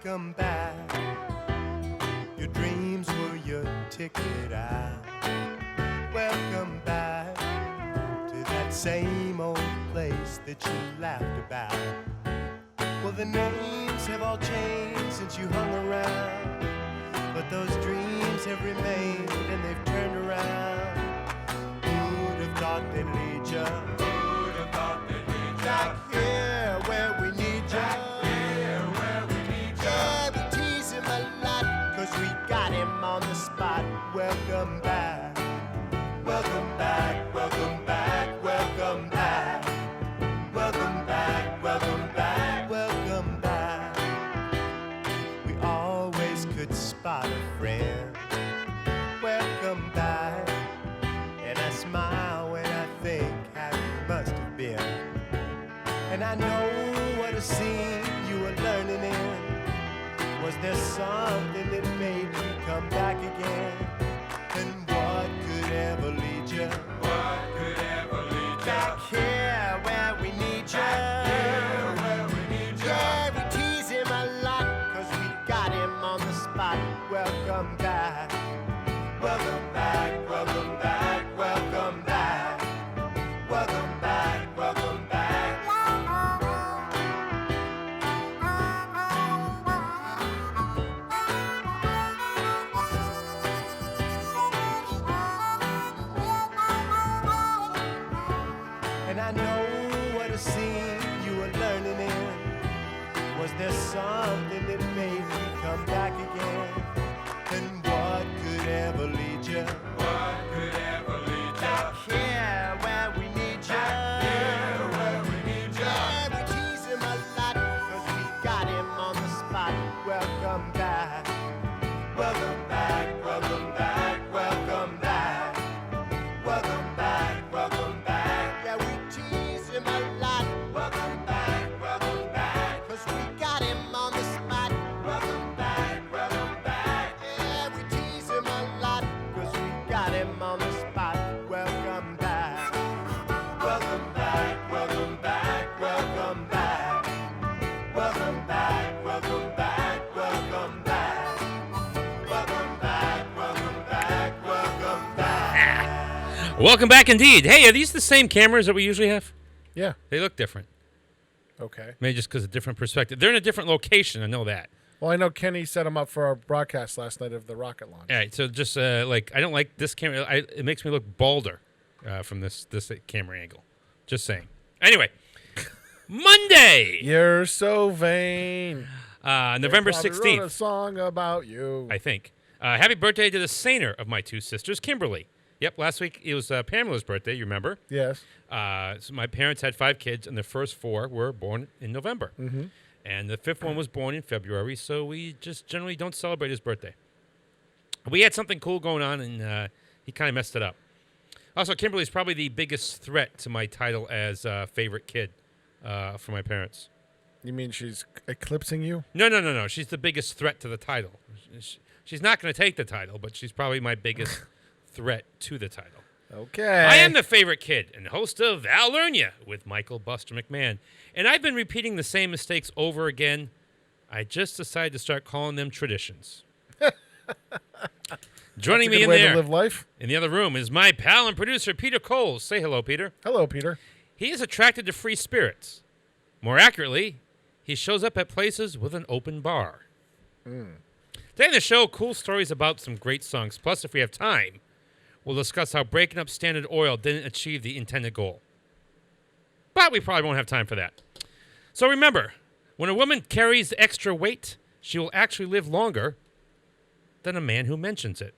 welcome back. Your dreams were your ticket out. Welcome back to that same old place that you laughed about. Well, the names have all changed since you hung around, but those dreams have remained and they've turned around. Who'd have thought they'd lead ya? Who'd have thought they'd lead ya? Back here where we need ya. Back here where we need ya. Yeah, we tease him a lot, 'cause we got him on the spot. Welcome back. Welcome back, welcome back, welcome back. Welcome back, welcome back, welcome back. We always could spot a friend. Welcome back. And I smile when I think how you must have been. And I know what a scene you were learning in. Was there something that made you come back again? And what could ever lead you? What could ever lead you? Back here where we need you. Back here where we need you. Yeah, we tease him a lot, 'cause we got him on the spot. Welcome back. Welcome back, welcome back, welcome back. Welcome back, welcome back. And I know what a scene you were learning in. Was there something that made you come back again? And what could ever lead you? What could ever lead you? Back here where we need you. Back here where we need you. Yeah, we tease him a lot, 'cause we got him on the spot. Welcome back. Welcome back, welcome back, welcome back. Welcome back, welcome back. Yeah, we tease him a lot. Welcome back, 'cause we got him on the spot. Welcome back, yeah, we tease him a lot, 'cause we got him on the spot. Welcome back, welcome back, welcome back, welcome back. Welcome back, welcome back, welcome back. Welcome back, welcome back, welcome back. Welcome back indeed. Hey, are these the same cameras that we usually have? Yeah. They look different. Okay. Maybe just because of different perspective. They're in a different location. I know that. Well, I know Kenny set them up for our broadcast last night of the rocket launch. All right. So just I don't like this camera. It makes me look balder from this camera angle. Just saying. Anyway, Monday. You're so vain. November They probably 16th. wrote a song about you. I think. Happy birthday to the saner of my two sisters, Kimberly. Yep, last week it was Pamela's birthday, you remember? Yes. So my parents had 5 kids, and the first 4 were born in November. Mm-hmm. And the 5th one was born in February, so we just generally don't celebrate his birthday. We had something cool going on, and he kind of messed it up. Also, Kimberly's probably the biggest threat to my title as favorite kid for my parents. You mean she's eclipsing you? No. She's the biggest threat to the title. She's not going to take the title, but she's probably my biggest threat to the title. Okay. I am the favorite kid and host of Al Learn Ya with Michael Buster McMahon. And I've been repeating the same mistakes over again. I just decided to start calling them traditions. Joining me in way there to live life. in the other room is my pal and producer, Peter Coles. Say hello, Peter. Hello, Peter. He is attracted to free spirits. More accurately, he shows up at places with an open bar. Today in the show, cool stories about some great songs. Plus, if we have time, we'll discuss how breaking up Standard Oil didn't achieve the intended goal. But we probably won't have time for that. So remember, when a woman carries extra weight, she will actually live longer than a man who mentions it.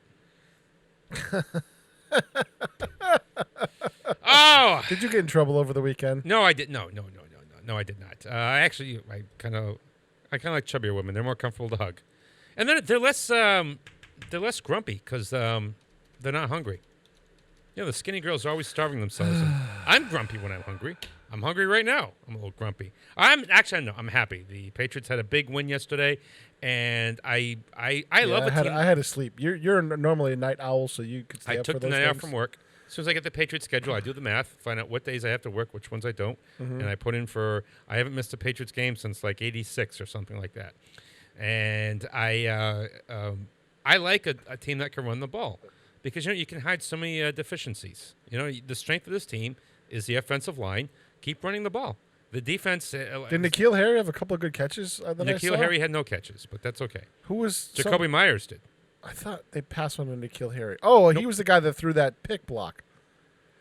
Oh! Did you get in trouble over the weekend? No, I did. No, I did not. I kind of like chubbier women. They're more comfortable to hug, and they're less grumpy because they're not hungry. You know, the skinny girls are always starving themselves. I'm grumpy when I'm hungry. I'm hungry right now. I'm a little grumpy. I'm happy. The Patriots had a big win yesterday, and I love a team. I had to sleep. You're normally a night owl, so you could stay up for those I took the night out things. from work. As soon as I get the Patriots schedule, I do the math, find out what days I have to work, which ones I don't, and I put in for. I haven't missed a Patriots game since like '86 or something like that. And I like a team that can run the ball because you can hide so many deficiencies. The strength of this team is the offensive line. Keep running the ball. The defense. Did N'Keal Harry have a couple of good catches? N'Keal Harry had no catches, but that's okay. Who was Jacoby Myers did. I thought they passed one to N'Keal Harry. Oh, he was the guy that threw that pick block.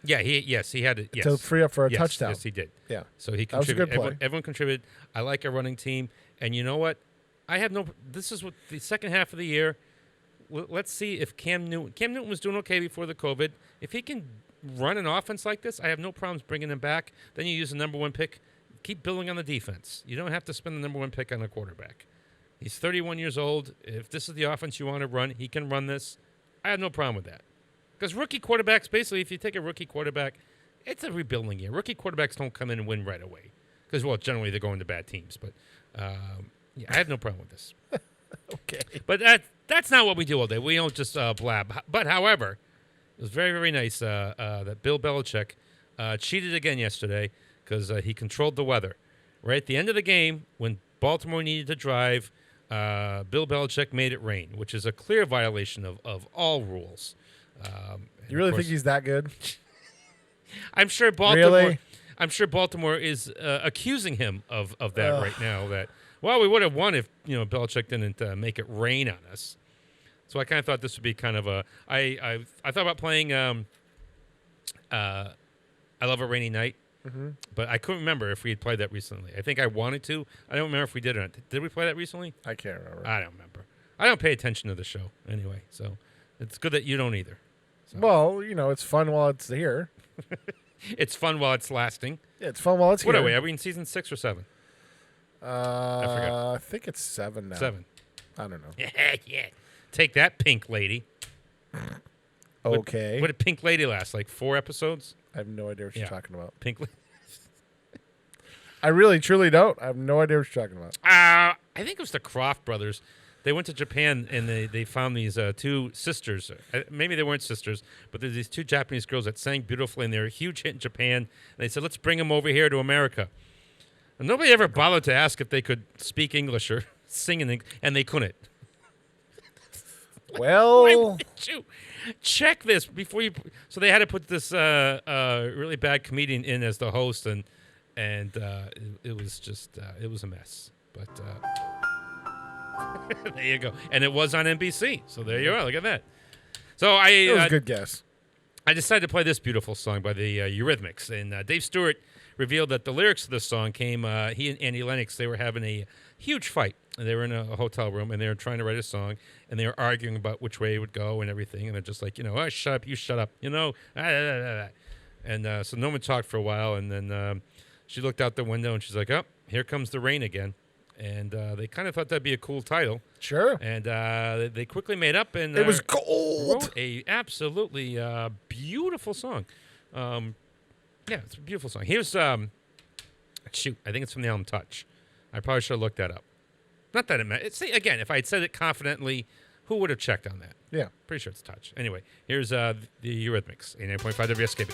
Yeah, he had it. Yes. To free up for a touchdown. Yes, he did. Yeah. So he That was a contributed. good play. Everyone contributed. I like a running team, and you know what? This is what the second half of the year. Let's see if Cam Newton was doing okay before the COVID. If he can run an offense like this, I have no problems bringing him back. Then you use the number 1 pick. Keep building on the defense. You don't have to spend the number 1 pick on a quarterback. He's 31 years old. If this is the offense you want to run, he can run this. I have no problem with that. Because rookie quarterbacks, basically, if you take a rookie quarterback, it's a rebuilding year. Rookie quarterbacks don't come in and win right away. Because, well, generally they're going to bad teams. But, I have no problem with this. Okay. But that's not what we do all day. We don't just blab. But, however, it was very, very nice that Bill Belichick cheated again yesterday because he controlled the weather. Right at the end of the game, when Baltimore needed to drive, Bill Belichick made it rain, which is a clear violation of all rules. You really think he's that good? I'm sure Baltimore. Really? I'm sure Baltimore is accusing him of that right now. That we would have won if Belichick didn't make it rain on us. So I kind of thought this would be kind of a. I thought about playing. I Love a Rainy Night, but I couldn't remember if we had played that recently. I think I wanted to. I don't remember if we did or not. Did we play that recently? I can't remember. I don't remember. I don't pay attention to the show anyway, so it's good that you don't either. So. Well, it's fun while it's here. It's fun while it's lasting. Yeah, it's fun while it's here. What are we? Are we in season 6 or 7? I forgot. I think it's 7 now. 7. I don't know. Yeah. Take that, Pink Lady. Okay. What did Pink Lady last? Like 4 episodes? I have no idea what you're talking about. Pink Lady. I really, truly don't. I have no idea what you're talking about. I think it was the Kroft brothers. They went to Japan and they found these 2 sisters. Maybe they weren't sisters, but there's these 2 Japanese girls that sang beautifully, and they were a huge hit in Japan. And they said, let's bring them over here to America. And nobody ever bothered to ask if they could speak English or sing in English, and they couldn't. Well, why would you check this before you? So they had to put this really bad comedian in as the host, and it was just it was a mess. But there you go, and it was on NBC. So there you are. Look at that. So that was a good guess. I decided to play this beautiful song by the Eurythmics, and Dave Stewart revealed that the lyrics of this song came. He and Annie Lennox, they were having a huge fight. They were in a hotel room, and they were trying to write a song, and they were arguing about which way it would go and everything. And they're just like, oh, shut up, you shut up, And so no one talked for a while, and then she looked out the window, and she's like, oh, here comes the rain again. And they kind of thought that'd be a cool title. Sure. And they quickly made up, and it was cold. Wrote a absolutely beautiful song. Yeah, it's a beautiful song. Here's I think it's from the album Touch. I probably should have looked that up. Not that it meant. Again, if I had said it confidently, who would have checked on that? Yeah. Pretty sure it's Touch. Anyway, here's the Eurythmics, 89.5 WSKB.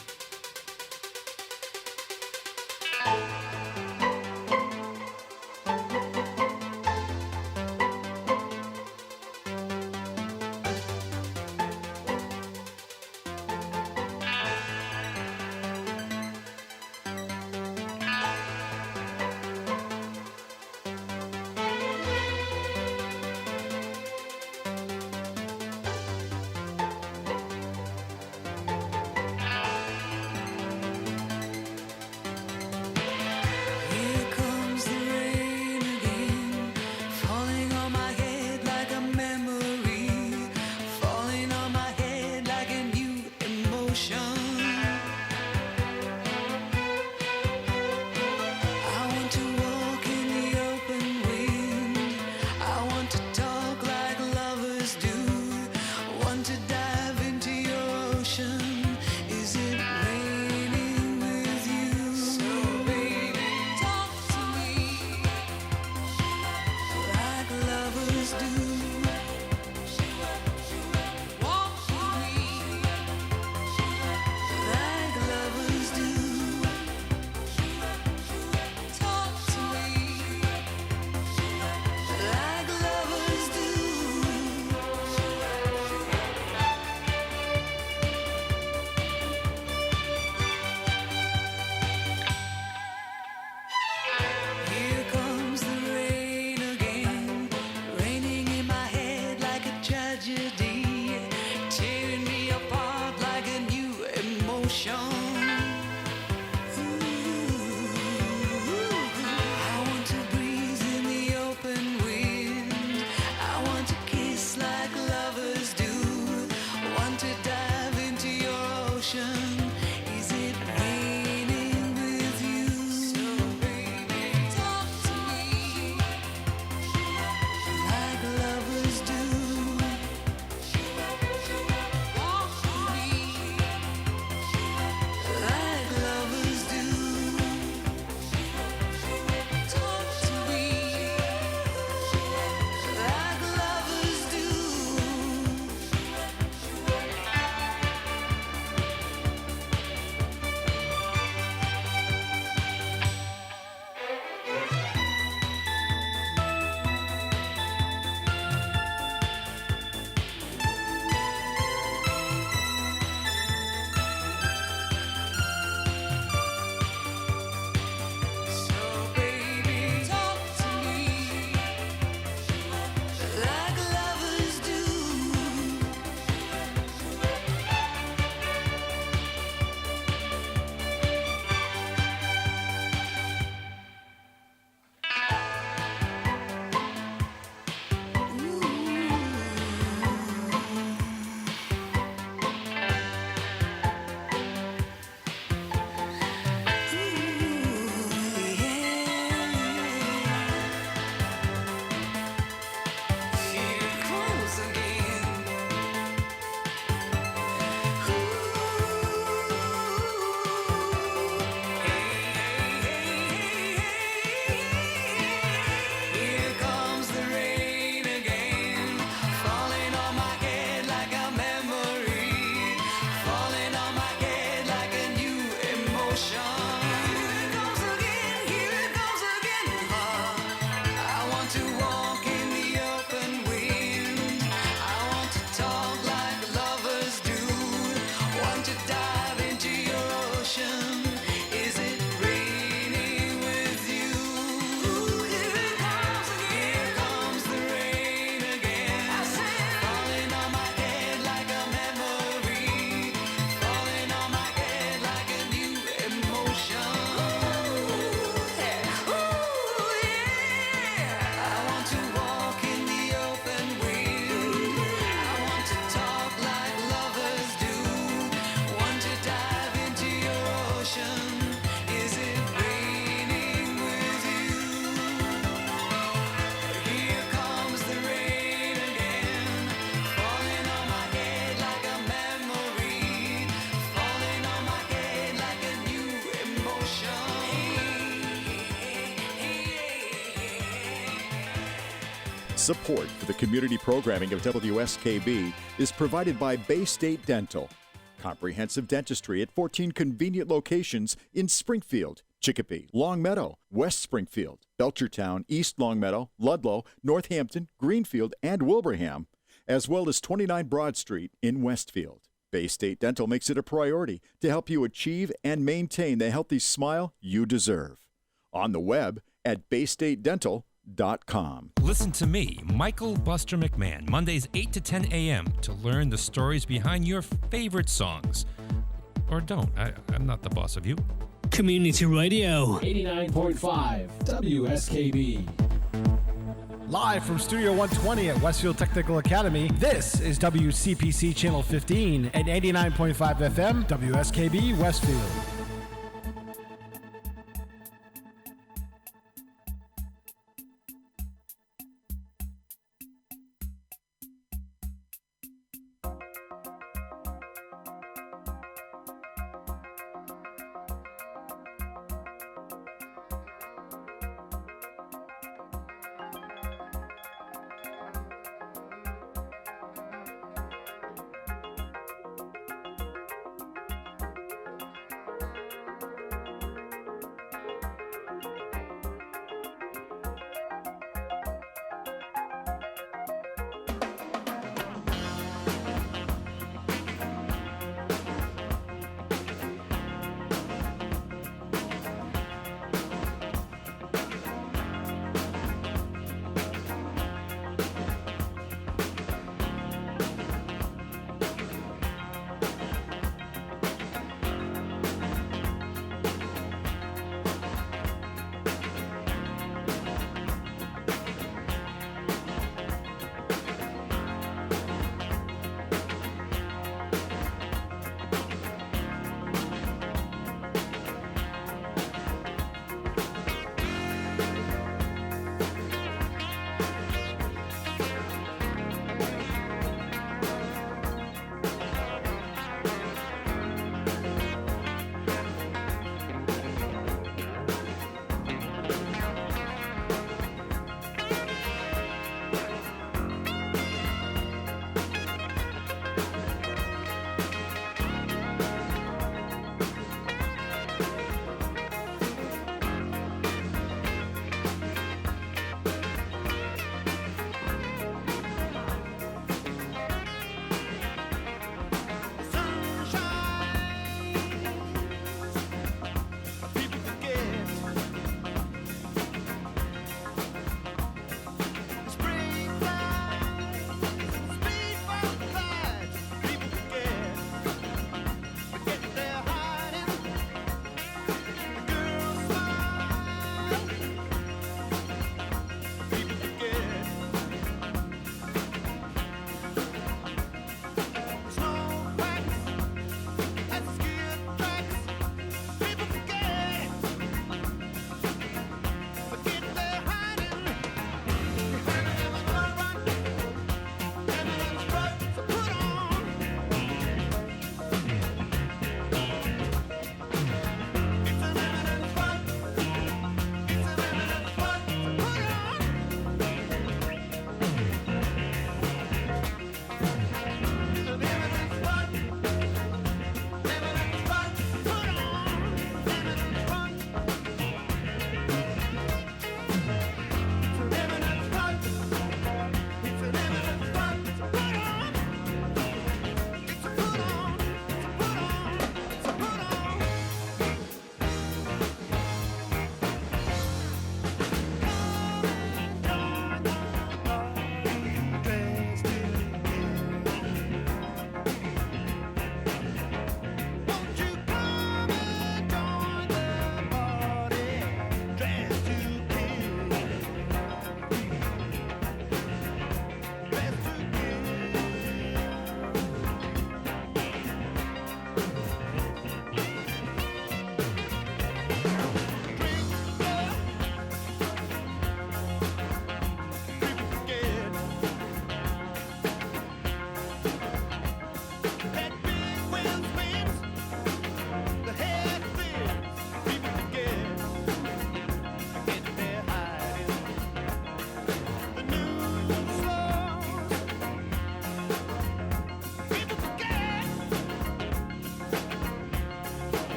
Support for the community programming of WSKB is provided by Bay State Dental. Comprehensive dentistry at 14 convenient locations in Springfield, Chicopee, Longmeadow, West Springfield, Belchertown, East Longmeadow, Ludlow, Northampton, Greenfield, and Wilbraham, as well as 29 Broad Street in Westfield. Bay State Dental makes it a priority to help you achieve and maintain the healthy smile you deserve. On the web at baystatedental.com. Listen to me, Michael Buster McMahon, Mondays 8 to 10 a.m. to learn the stories behind your favorite songs. Or don't. I'm not the boss of you. Community Radio. 89.5 WSKB. Live from Studio 120 at Westfield Technical Academy, this is WCPC Channel 15 and 89.5 FM, WSKB Westfield.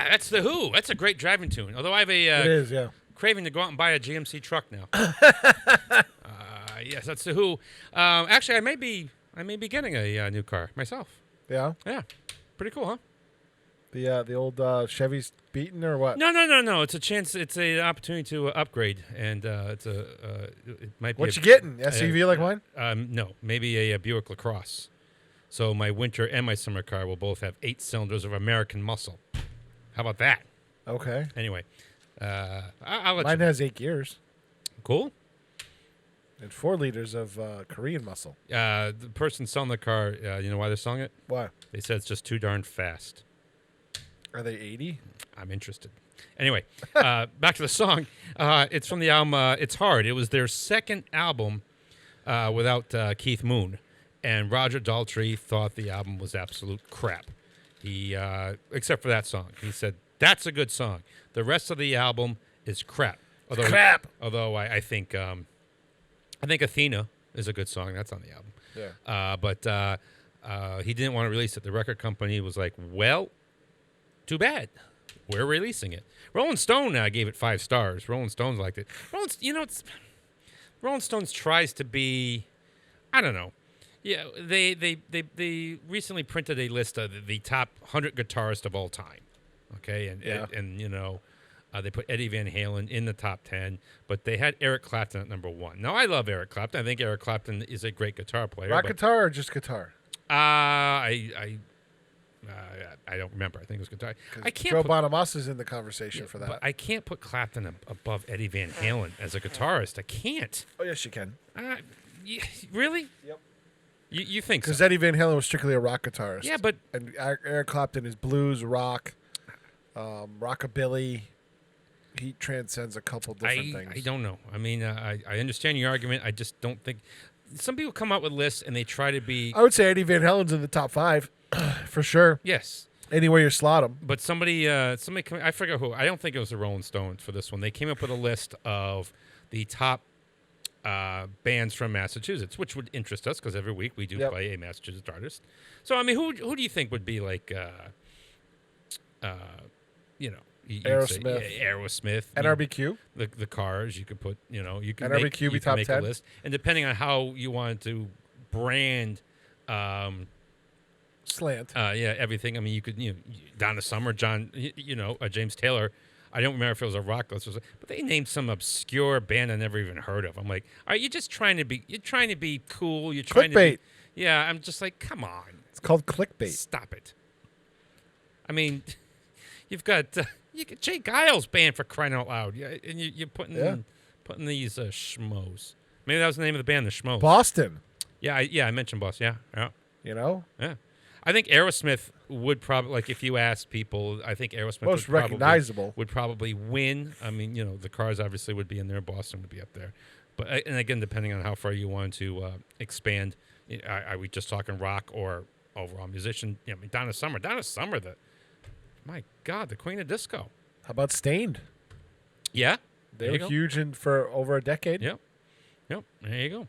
That's The Who. That's a great driving tune. Although I have a It is, yeah. craving to go out and buy a GMC truck now. Yes, that's The Who. Actually, I may be getting a new car myself. Yeah. Yeah, pretty cool, huh? The old Chevy's beaten or what? No. It's a chance. It's an opportunity to upgrade, and it might be. What you getting? SUV like mine? No, maybe a Buick LaCrosse. So my winter and my summer car will both have 8 cylinders of American muscle. How about that? Okay. Anyway, I'll let Mine you. has 8 gears Cool. and 4 liters of Korean muscle. The person selling the car, you know why they're selling it? Why? They said it's just too darn fast. Are they 80? I'm interested. Anyway, back to the song. It's from the album It's Hard. It was their second album without Keith Moon. And Roger Daltrey thought the album was absolute crap. He, except for that song. He said, that's a good song. The rest of the album is crap. Although I think Athena is a good song. That's on the album. Yeah. But he didn't want to release it. The record company was like, well, too bad. We're releasing it. Rolling Stone gave it 5 stars. Rolling Stones liked it. Rolling Stones tries to be, I don't know. Yeah, they recently printed a list of the top 100 guitarists of all time. Okay, and they put Eddie Van Halen in the top 10, but they had Eric Clapton at number 1. Now I love Eric Clapton. I think Eric Clapton is a great guitar player. Rock guitar or just guitar? I don't remember. I think it was guitar. I can't. Joe Bonamassa is in the conversation for that. But I can't put Clapton above Eddie Van Halen as a guitarist. I can't. Oh yes, you can. Really? Yep. You think so? Because Eddie Van Halen was strictly a rock guitarist. Yeah, but and Eric Clapton is blues, rock, rockabilly. He transcends a couple different things. I don't know. I mean, I understand your argument. I just don't think. Some people come out with lists and they try to be. I would say Eddie Van Halen's in the top 5 for sure. Yes. Anywhere you slot him. But somebody I forget who. I don't think it was the Rolling Stones for this one. They came up with a list of the top bands from Massachusetts, which would interest us because every week we do play a Massachusetts artist. So I mean, who do you think would be like, Aerosmith, NRBQ, the Cars? You could put, you can NRBQ be top make 10 a list, and depending on how you wanted to brand. Slant. Everything. I mean, you could, Donna Summer, James Taylor. I don't remember if it was a rock list, but they named some obscure band I never even heard of. I'm like, are you just trying to be? You're trying to be cool. You're trying clickbait. to be, yeah, I'm just like, come on. It's called clickbait. Stop it. I mean, you've got Jay Giles band for crying out loud. Yeah, and you're putting these schmoes. Maybe that was the name of the band, the Schmoes. Boston. Yeah, I mentioned Boston. Yeah. Yeah. I think Aerosmith would probably, like, if you ask people, I think Aerosmith most recognizable would probably win. I mean, the Cars obviously would be in there. Boston would be up there. But, and again, depending on how far you want to expand, are we just talking rock or overall musician? I mean, Donna Summer, my God, the queen of disco. How about Stained? Yeah. They were huge for over a decade. Yep. There you go.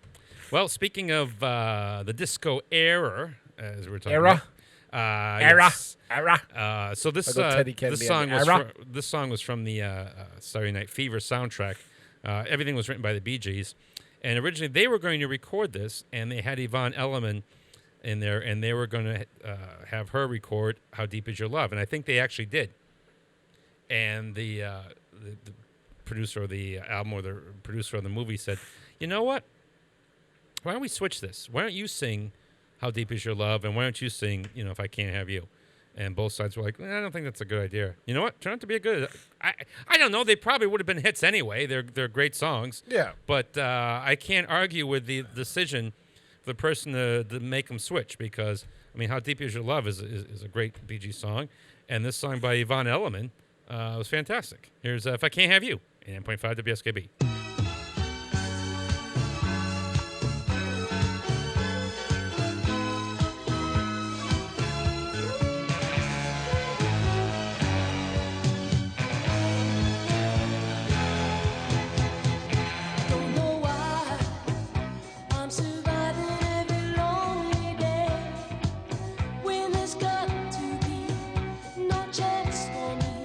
Well, speaking of the disco era, as we were talking about. Era. So this song was from the Saturday Night Fever soundtrack. Everything was written by the Bee Gees, and originally they were going to record this, and they had Yvonne Elliman in there, and they were going to have her record "How Deep Is Your Love," and I think they actually did. And the producer of the album or the producer of the movie said, "You know what? Why don't we switch this? Why don't you sing How Deep Is Your Love, and why don't you sing, If I Can't Have You?" And both sides were like, I don't think that's a good idea. You know what? Turned out to be a good. I don't know. They probably would have been hits anyway. They're great songs. Yeah. But I can't argue with the decision for the person to make them switch because, I mean, How Deep Is Your Love is a great Bee Gees song. And this song by Yvonne Elliman was fantastic. Here's If I Can't Have You, 89.5 WSKB. Chance for me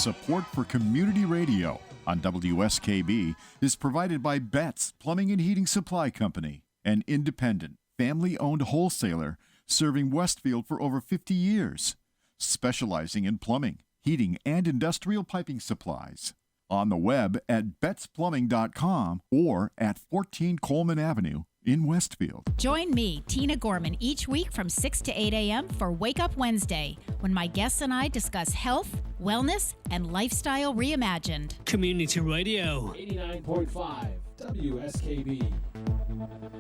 Support for community radio on WSKB is provided by Betts Plumbing and Heating Supply Company, an independent, family-owned wholesaler serving Westfield for over 50 years, specializing in plumbing, heating, and industrial piping supplies. On the web at bettsplumbing.com or at 14 Coleman Avenue in Westfield. Join me, Tina Gorman, each week from 6 to 8 a.m. for Wake Up Wednesday, when my guests and I discuss health, wellness, and lifestyle reimagined. Community Radio. 89.5 WSKB.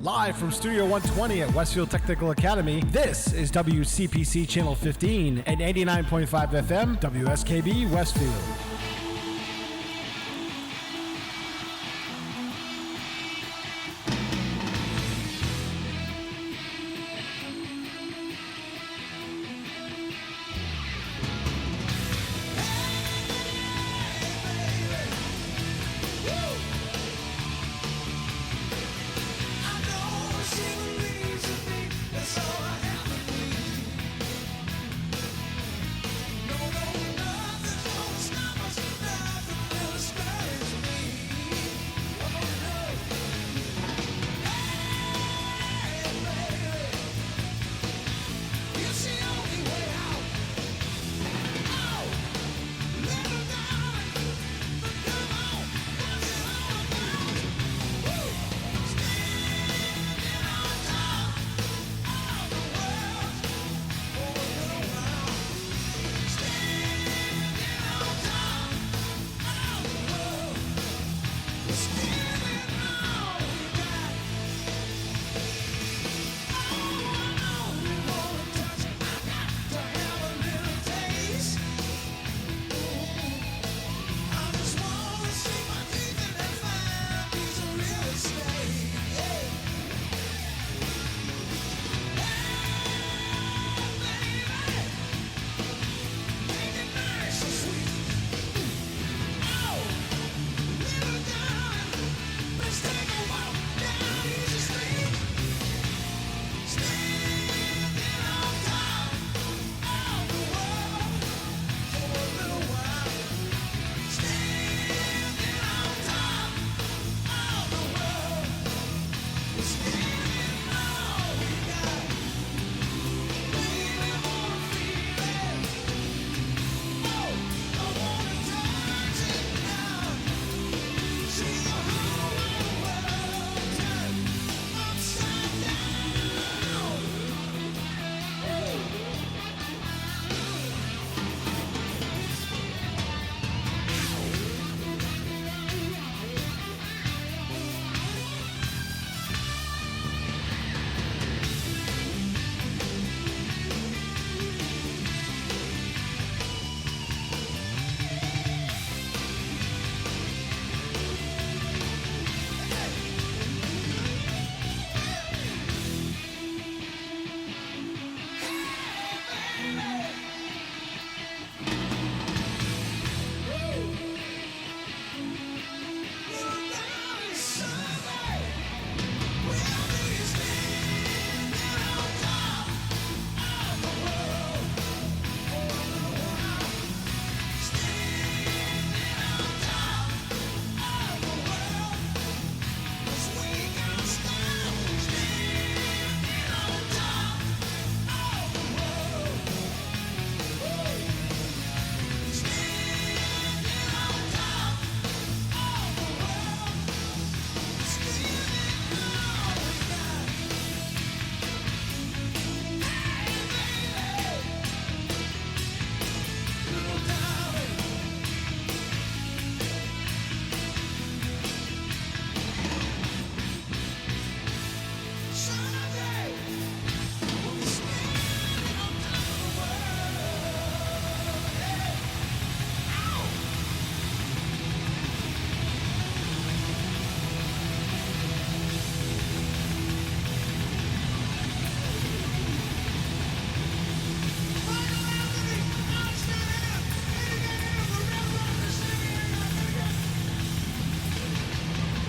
Live from Studio 120 at Westfield Technical Academy, this is WCPC Channel 15 and 89.5 FM WSKB Westfield.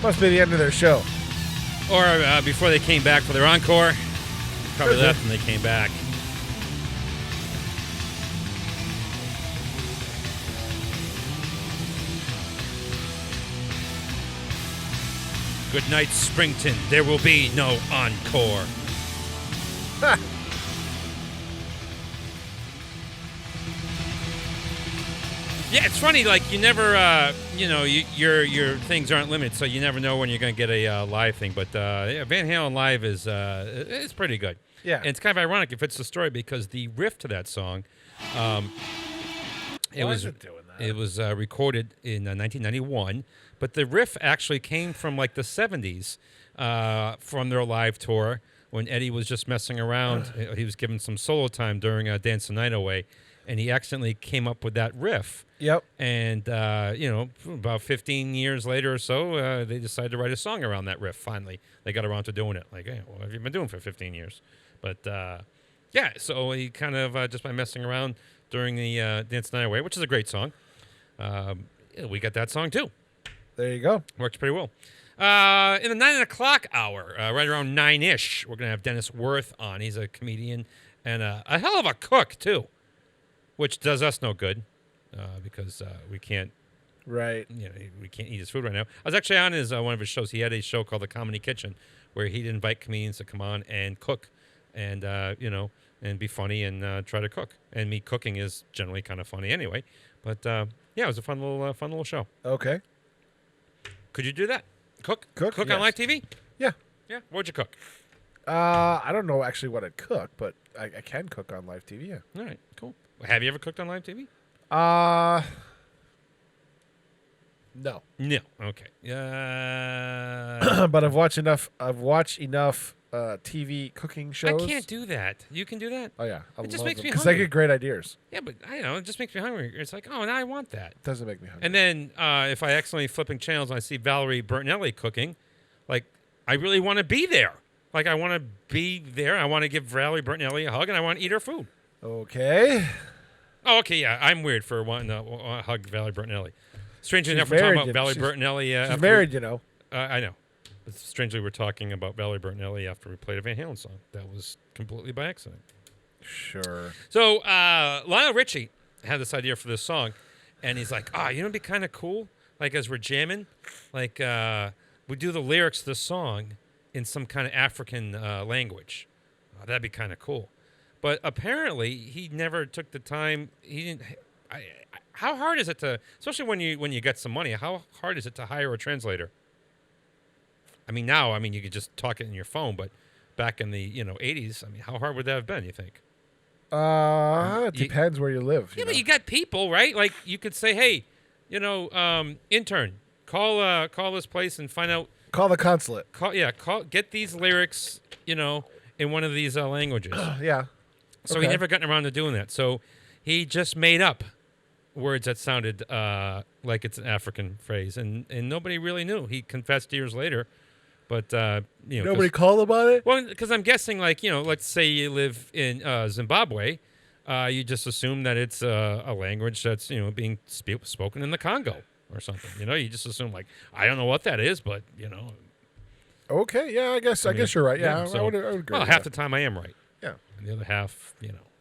Must be the end of their show. Or before they came back for their encore. Probably left when they came back. Good night, Springton. There will be no encore. Yeah, it's funny. Like you never, your things aren't limited, so you never know when you're going to get a live thing. But yeah, Van Halen live is it's pretty good. Yeah, and it's kind of ironic. It fits the story because the riff to that song, it was recorded in 1991, but the riff actually came from like the 70s from their live tour when Eddie was just messing around. He was given some solo time during Dance the Night Away, and he accidentally came up with that riff. Yep. And, about 15 years later or so, they decided to write a song around that riff, finally. They got around to doing it. Like, hey, what have you been doing for 15 years? But, yeah, so he kind of, just by messing around during the Dance the Night Away, which is a great song, we got that song, too. There you go. Works pretty well. In the 9 o'clock hour, right around 9-ish, we're going to have Dennis Worth on. He's a comedian and a hell of a cook, too, which does us no good. Because we can't, right? We can't eat his food right now. I was actually on one of his shows. He had a show called The Comedy Kitchen, where he'd invite comedians to come on and cook, and and be funny and try to cook. And me cooking is generally kind of funny anyway. But yeah, it was a fun little show. Okay. Could you do that? Cook yes. on live TV? Yeah. Yeah. What'd you cook? I don't know actually what I'd cook, but I can cook on live TV. Yeah. All right. Cool. Have you ever cooked on live TV? No. No. Okay. But I've watched enough TV cooking shows. I can't do that. You can do that? Oh yeah. It just makes me hungry. Because I get great ideas. Yeah, but I don't know. It just makes me hungry. It's like, oh, now I want that. It doesn't make me hungry. And then if I accidentally flipping channels and I see Valerie Bertinelli cooking, like I really want to be there. Like I want to be there. I want to give Valerie Bertinelli a hug, and I want to eat her food. Okay. Oh, okay, yeah. I'm weird for wanting to hug Valerie Bertinelli. Strangely enough, we're talking about Valerie Bertinelli. She's married, you know. I know. But strangely, we're talking about Valerie Bertinelli after we played a Van Halen song. That was completely by accident. Sure. So Lionel Richie had this idea for this song, and he's like, it'd be kind of cool, like as we're jamming, like we do the lyrics to the song in some kind of African language. That'd be kind of cool. But apparently, he never took the time. He didn't. How hard is it to, especially when you get some money? How hard is it to hire a translator? I mean, now, you could just talk it in your phone, but back in the 80s, how hard would that have been? You think? It depends where you live. But you got people, right? Like you could say, hey, intern, call this place and find out. Call the consulate. Get these lyrics, in one of these languages. Yeah. So he never gotten around to doing that. So he just made up words that sounded like it's an African phrase, and nobody really knew. He confessed years later, but nobody called about it. Well, because I'm guessing, let's say you live in Zimbabwe, you just assume that it's a language that's being spoken in the Congo or something. You just assume I don't know what that is, but Okay, yeah, I guess you're right. Yeah, so, I would agree. Well, half the time I am right. Yeah. And the other half,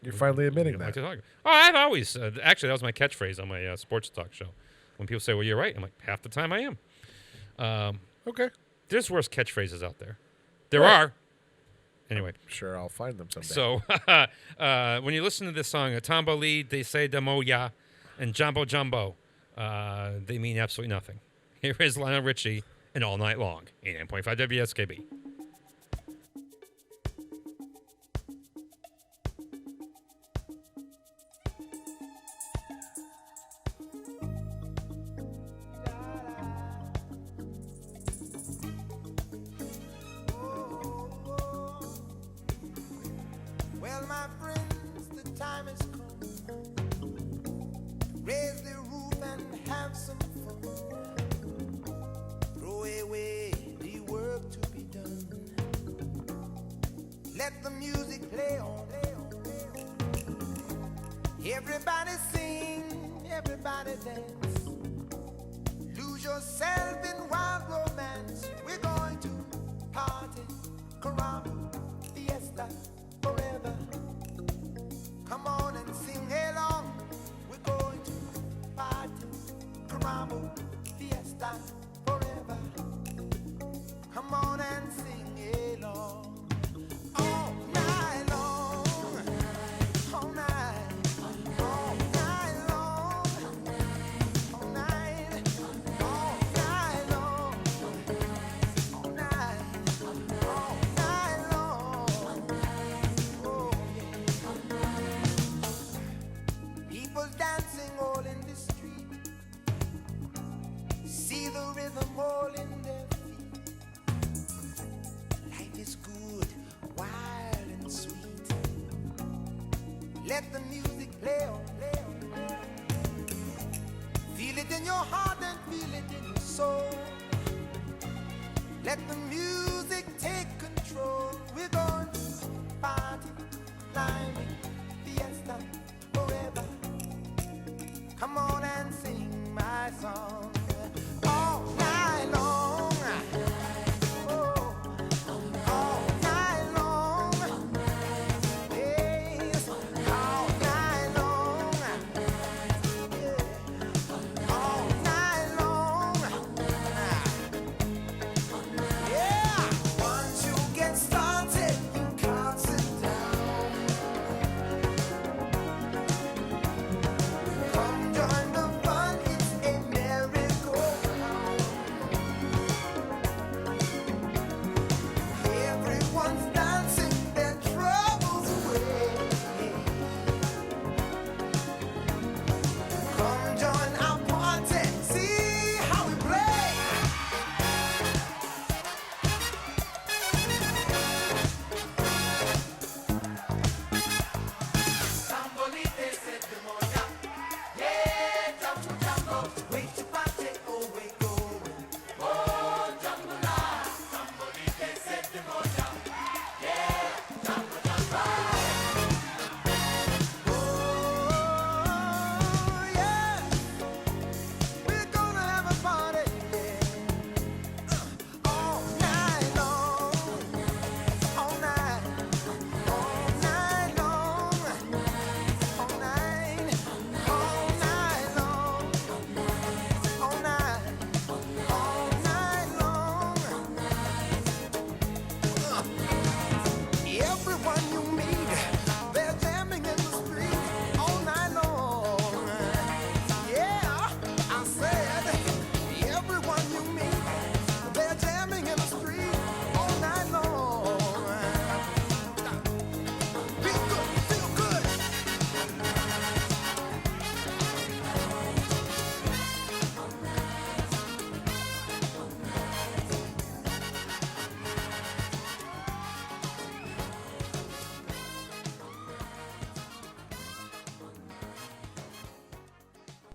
You're finally admitting that. I've always, actually, that was my catchphrase on my sports talk show. When people say, well, you're right, I'm like, half the time I am. Okay. There's worse catchphrases out there. There are. Anyway. I'm sure I'll find them someday. So, when you listen to this song, Tombo Lee, They Say Damoya, and Jumbo Jumbo, they mean absolutely nothing. Here is Lionel Richie and All Night Long, 89.5 WSKB. Everybody sing, everybody dance. Lose yourself in wild romance. We're going to party, caramba, fiesta, forever. Come on and sing along. We're going to party, caramba, fiesta, forever. Let the music play on, play on, play on. Feel it in your heart and feel it in your soul. Let the music take control. We're going to party, climbing, fiesta, forever. Come on and sing my song all night long. Oh, all night long. Yes, all night long. Yeah, all night long. Yeah, once you get started, you can't sit down. Come join the fun, it's a merry-go-round. Everyone's dancing their troubles away. Come join our party, see how we play. Sambolite se demoya, yeah, jambo jambo, wait to party, oh we go, oh jambo la, sambolite se demoya, yeah, jambo jambo, oh yeah, we're gonna have a party, yeah, all night long, all night, all night long. All night, all night long, all night, all night long. Everyone you meet, they're jamming in the street all night long. Yeah, I said, everyone you meet, they're jamming in the street all night long. Feel good, feel good.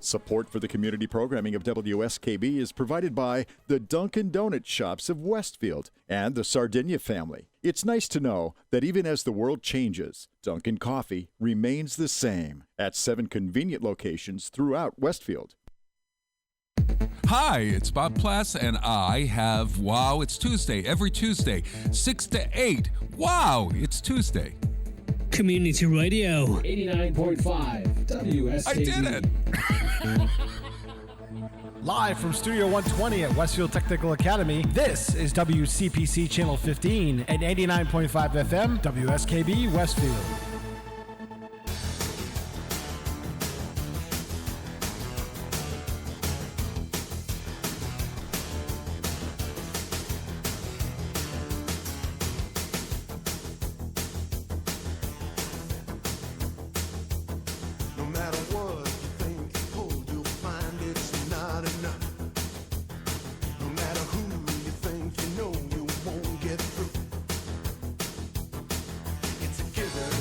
Support for the community programming of WSKB is provided by the Dunkin' Donut Shops of Westfield and the Sardinia family. It's nice to know that even as the world changes, Dunkin' Coffee remains the same at 7 convenient locations throughout Westfield. Hi, it's Bob Plass, and I have Wow, It's Tuesday every Tuesday, 6 to 8. Wow, it's Tuesday. Community Radio. 89.5 WSKB. I did it! Live from Studio 120 at Westfield Technical Academy, this is WCPC Channel 15 and 89.5 FM, WSKB Westfield. No matter what you think you hold, you'll find it's not enough. No matter who you think you know, you won't get through. It's a given,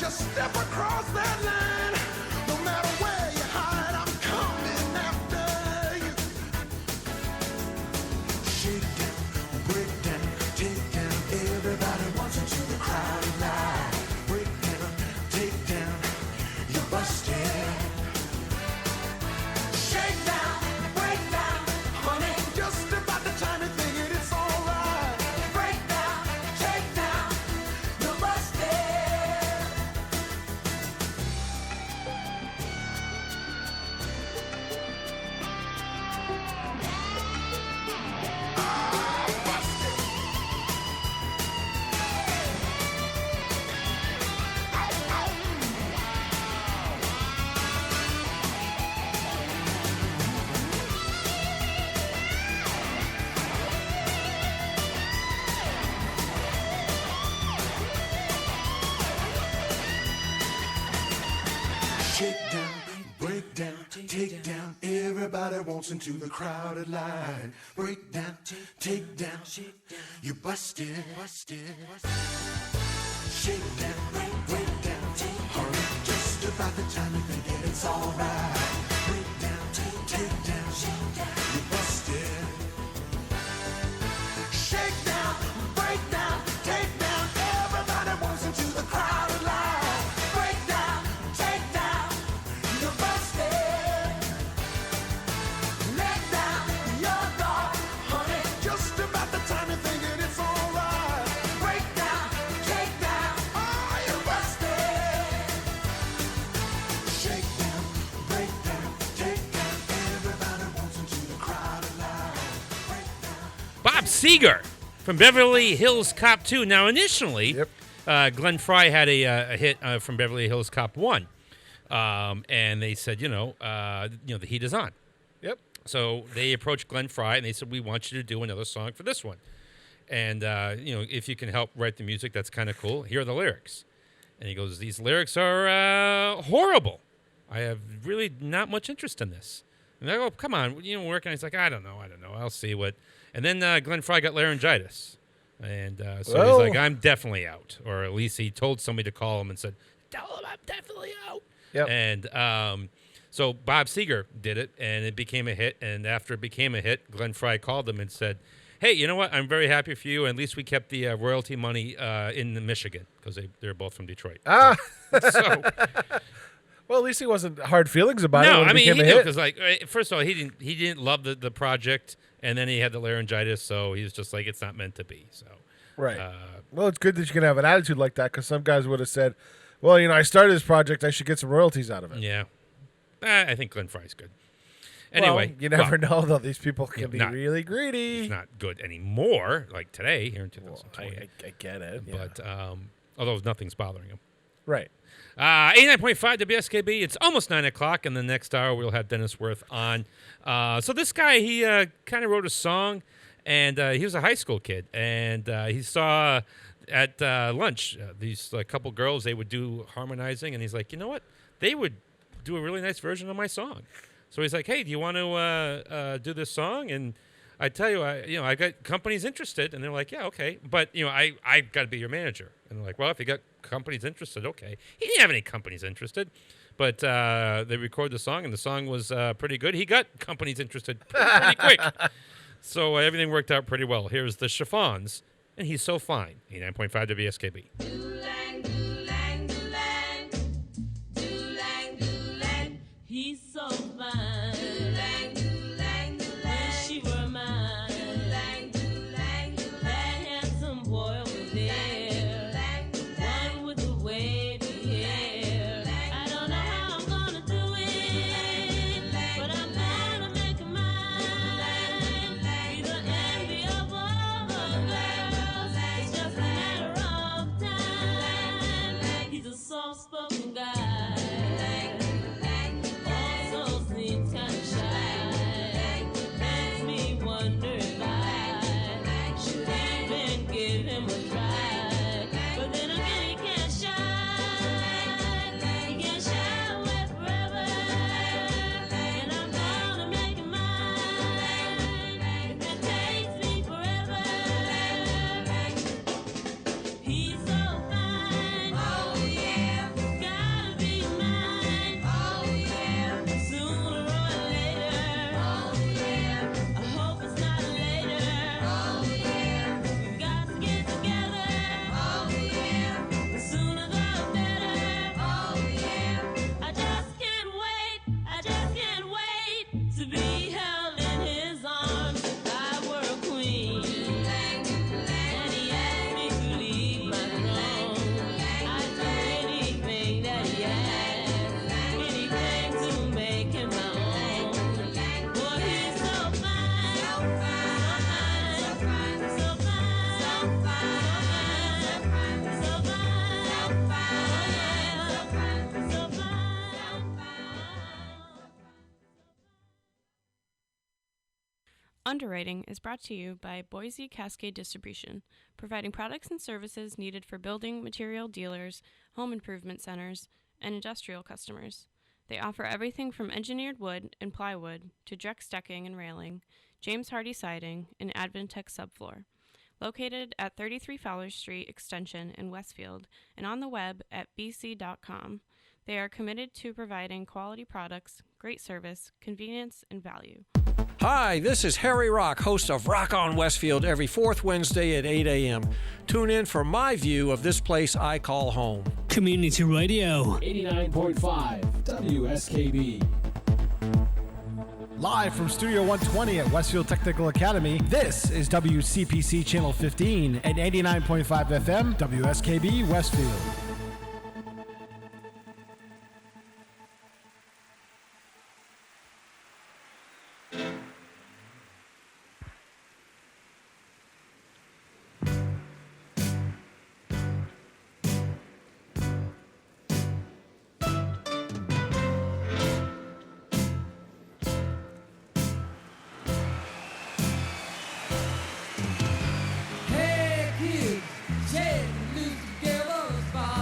just step across that line. No matter where you hide, I'm coming after you. Shake down, break down, take down. Everybody wants into the crowded line. Break down, take down. You're busted. Shake down, break down, honey. Just about the time you're thinking it's alright. Break down, take down. You're busted. Shake down, break down, take down. Everybody wants into the crowded line. Break down, take down. You busted. Shake down, break down, hurry. Just about the time you think it's alright. Break down, take down. You busted. Shake down, break down, take down. Everybody wants into the crowded line. Break down, take down. You're busted. Let down your guard, honey. Just about the time you're thinking it's alright. Break down, take down. Oh, you're busted. Shake down, break down, take down. Everybody wants into the crowded line. Break down. Bob Seger from Beverly Hills Cop 2. Now, initially, Glenn Frey had a hit from Beverly Hills Cop 1. And they said, the heat is on. Yep. So they approached Glenn Frey, and they said, we want you to do another song for this one. And, if you can help write the music, that's kind of cool. Here are the lyrics. And he goes, these lyrics are horrible. I have really not much interest in this. And I go, come on, work. And he's like, I don't know. I'll see what. And then Glenn Frey got laryngitis. And so he's like, I'm definitely out. Or at least he told somebody to call him and said, tell him I'm definitely out. Yep. And so Bob Seger did it, and it became a hit. And after it became a hit, Glenn Frey called him and said, hey, you know what? I'm very happy for you. And at least we kept the royalty money in Michigan because they're both from Detroit. Ah. So, well, at least he wasn't hard feelings about it. no, when I it mean, became he a knew hit. because, first of all, he didn't love the project, and then he had the laryngitis, so he was just like, it's not meant to be. So, Right. Well, it's good that you can have an attitude like that because some guys would have said, well, I started this project. I should get some royalties out of it. yeah, I think Glenn Frey's good. Anyway, Well, you never know, though. These people can be not- really greedy. He's not good anymore, like today here in Well, 2020. I get it. Yeah. But although nothing's bothering him. Right. 89.5 WSKB. It's almost 9 o'clock, and the next hour we'll have Dennis Worth on. So this guy, he kind of wrote a song, and he was a high school kid, and he saw at lunch these couple girls, they would do harmonizing, and he's like, you know what? They would do a really nice version of my song. So he's like, hey, do you want to do this song? And I tell you, I got companies interested, and they're like, yeah, okay, but I got to be your manager. And they're like, well, if you got companies interested, okay. He didn't have any companies interested, but they recorded the song, and the song was pretty good. He got companies interested pretty quick, so everything worked out pretty well. Here's the Chiffons, and He's So Fine. 89.5 WSKB. He's so fine. Wish she were mine. That handsome boy over there. One with the wavy hair. I don't know how I'm gonna do it, but I'm gonna make him mine. He's the envy of all the girls. It's just a matter of time. Underwriting is brought to you by Boise Cascade Distribution, providing products and services needed for building material dealers, home improvement centers, and industrial customers. They offer everything from engineered wood and plywood to Drex decking and railing, James Hardy siding, and Advantech subfloor. Located at 33 Fowler Street Extension in Westfield and on the web at bc.com, they are committed to providing quality products, great service, convenience, and value. Hi, this is Harry Rock, host of Rock on Westfield every fourth Wednesday at 8 a.m. Tune in for my view of this place I call home. Community Radio. 89.5 WSKB. Live from Studio 120 at Westfield Technical Academy, this is WCPC Channel 15 and 89.5 FM WSKB Westfield. Hey kids, shake and loose together, spot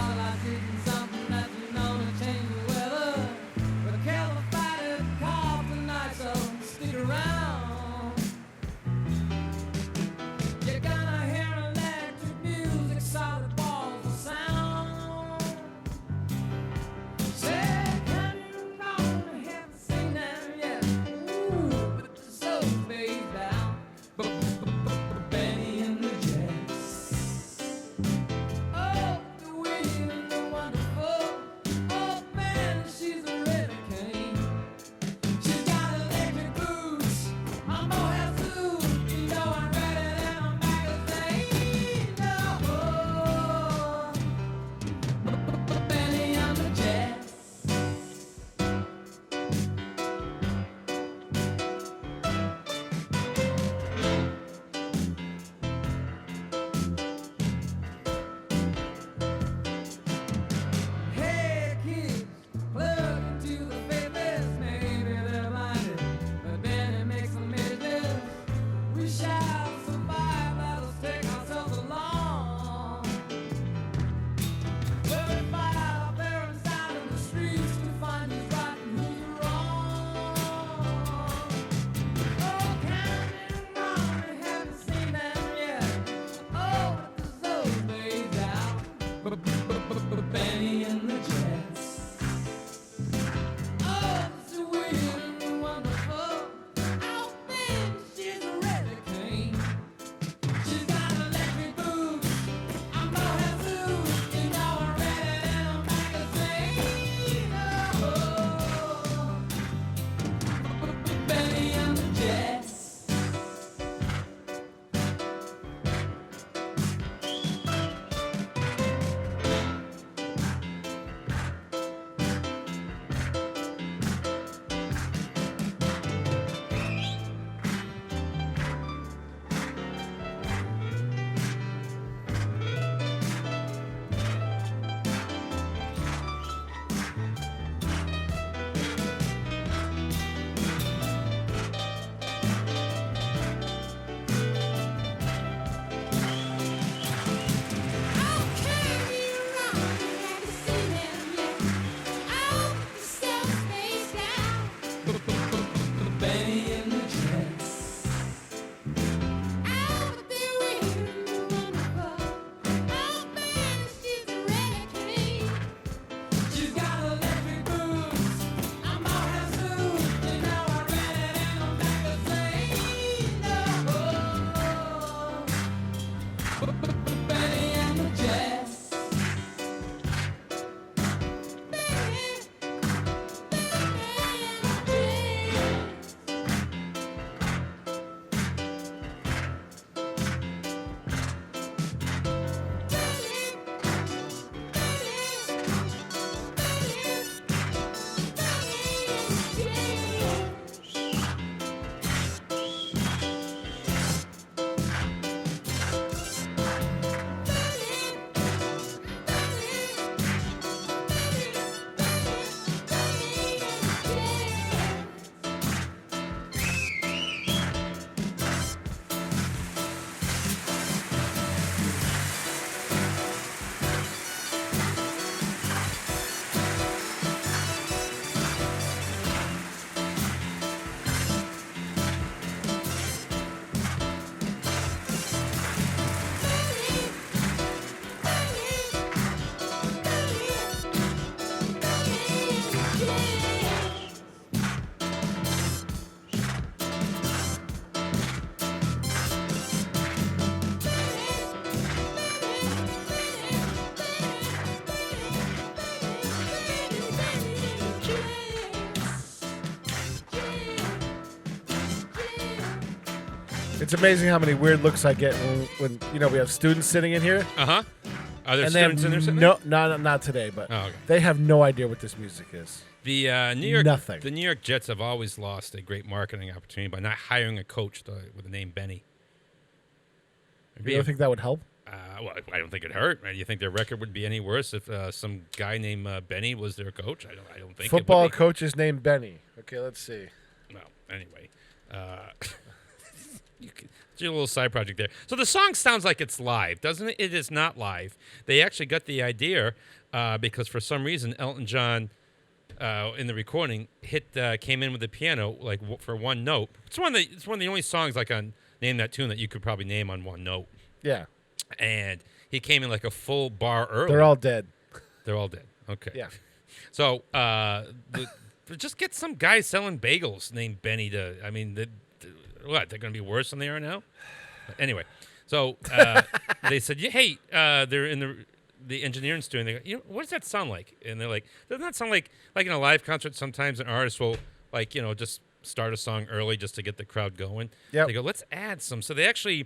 It's amazing how many weird looks I get when we have students sitting in here. Uh-huh. Are there And they have students in there sitting no, not today, but Oh, okay. they have no idea what this music is. The New York Nothing. The New York Jets have always lost a great marketing opportunity by not hiring a coach with the name Benny. You don't think that would help? Well, I don't think it hurt. Do you think their record would be any worse if some guy named Benny was their coach? I don't think Football it would be. coach is named Benny. Okay, let's see. Well, anyway, it's your little side project there. So the song sounds like it's live, doesn't it? It is not live. They actually got the idea because for some reason Elton John in the recording came in with the piano for one note. It's one of the only songs like on Name That Tune that you could probably name on one note. Yeah. And he came in like a full bar early. They're all dead. They're all dead. Okay. Yeah. So just get some guy selling bagels named Benny what? They're going to be worse than they are now? But anyway, so they said, hey, they're in the engineering studio. And they go, what does that sound like? And they're like, doesn't that sound like in a live concert, sometimes an artist will just start a song early just to get the crowd going. Yep. They go, let's add some. So they actually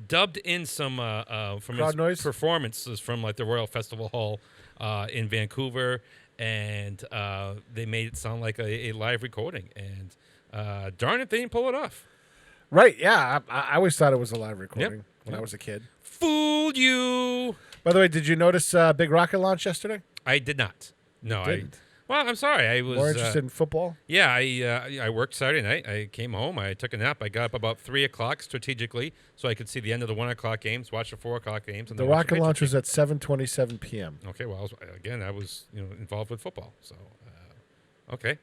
dubbed in some from crowd his noise performances from like the Royal Festival Hall in Vancouver, and they made it sound like a live recording. And darn it, they didn't pull it off. Right, yeah. I always thought it was a live recording when I was a kid. Fooled you. By the way, did you notice Big Rocket launch yesterday? I did not. No, didn't. Well, I'm sorry. I was more interested in football. Yeah, I worked Saturday night. I came home. I took a nap. I got up about 3 o'clock strategically so I could see the end of the 1 o'clock games, watch the 4 o'clock games. And The then watch rocket launch was Patriots at 7:27 p.m. game. Okay, well, I was involved with football. So, okay.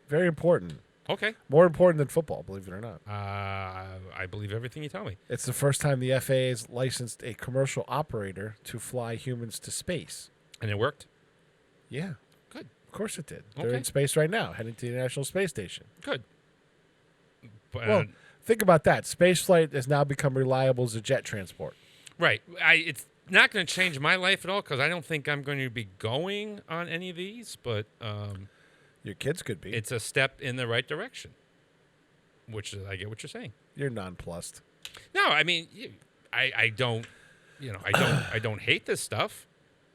Very important. Okay. More important than football, believe it or not. I believe everything you tell me. It's the first time the FAA has licensed a commercial operator to fly humans to space. And it worked? Yeah. Good. Of course it did. They're Okay. in space right now, heading to the International Space Station. Good. But, Well, think about that. Space flight has now become reliable as a jet transport. right. It's not going to change my life at all because I don't think I'm going to be going on any of these, but your kids could be. It's a step in the right direction, which I get what you're saying. You're nonplussed. No, I mean, I don't, I don't hate this stuff.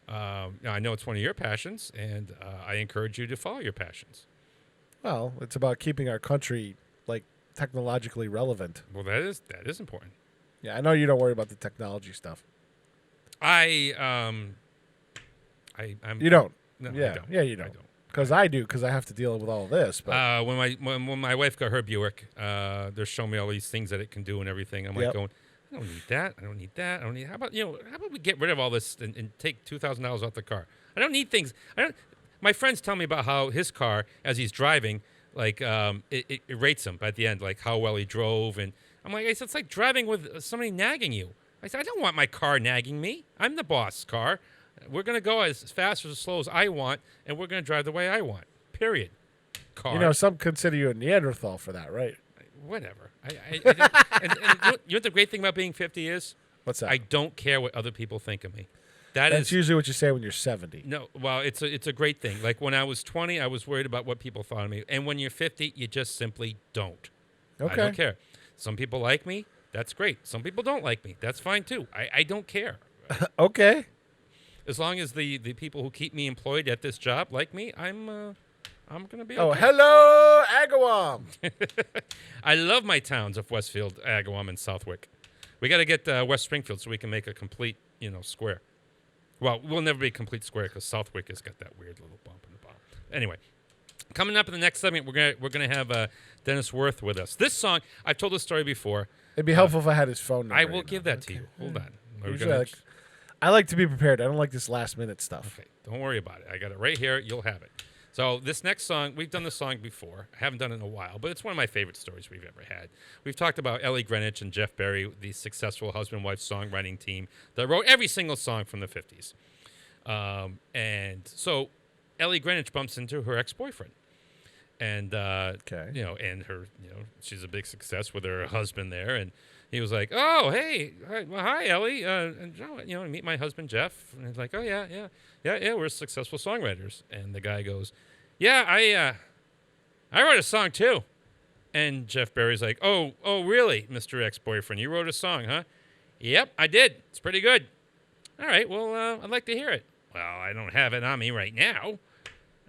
I know it's one of your passions, and I encourage you to follow your passions. Well, it's about keeping our country technologically relevant. Well, that is important. Yeah, I know you don't worry about the technology stuff. I'm. You don't. No, yeah, I don't. yeah, you don't. Because I do, because I have to deal with all of this. But when my wife got her Buick, they're showing me all these things that it can do and everything. I'm like going, I don't need that. I don't need that. I don't need. How about we get rid of all this and take $2,000 off the car? I don't need things. My friends tell me about how his car, as he's driving, it rates him at the end, like how well he drove, and I'm like, it's like driving with somebody nagging you. I said, I don't want my car nagging me. I'm the boss car. We're going to go as fast or as slow as I want, and we're going to drive the way I want. Period. Car. Some consider you a Neanderthal for that, right? Whatever. And you know what the great thing about being 50 is? What's that? I don't care what other people think of me. That's usually what you say when you're 70. No, well, it's a great thing. Like when I was 20, I was worried about what people thought of me. And when you're 50, you just simply don't. Okay. I don't care. Some people like me. That's great. Some people don't like me. That's fine, too. I don't care. Okay. As long as the people who keep me employed at this job like me, I'm going to be okay. Oh, hello, Agawam. I love my towns of Westfield, Agawam, and Southwick. We got to get West Springfield so we can make a complete, square. Well, we'll never be a complete square because Southwick has got that weird little bump in the bottom. Anyway, coming up in the next segment, we're gonna have Dennis Worth with us. This song, I've told this story before. It'd be helpful if I had his phone number. I will give that to you. Hold on. Usually I like to be prepared. I don't like this last minute stuff. Okay, don't worry about it. I got it right here. You'll have it. So this next song, we've done this song before. I haven't done it in a while, but it's one of my favorite stories we've ever had. We've talked about Ellie Greenwich and Jeff Berry, the successful husband-wife songwriting team that wrote every single song from the 50s. And so Ellie Greenwich bumps into her ex-boyfriend. And, and her, she's a big success with her husband there. And he was like, oh, hey, hi, Ellie. And, meet my husband, Jeff. And he's like, oh, yeah, we're successful songwriters. And the guy goes, yeah, I wrote a song too. And Jeff Barry's like, oh, really, Mr. Ex-Boyfriend? You wrote a song, huh? Yep, I did. It's pretty good. All right, well, I'd like to hear it. Well, I don't have it on me right now.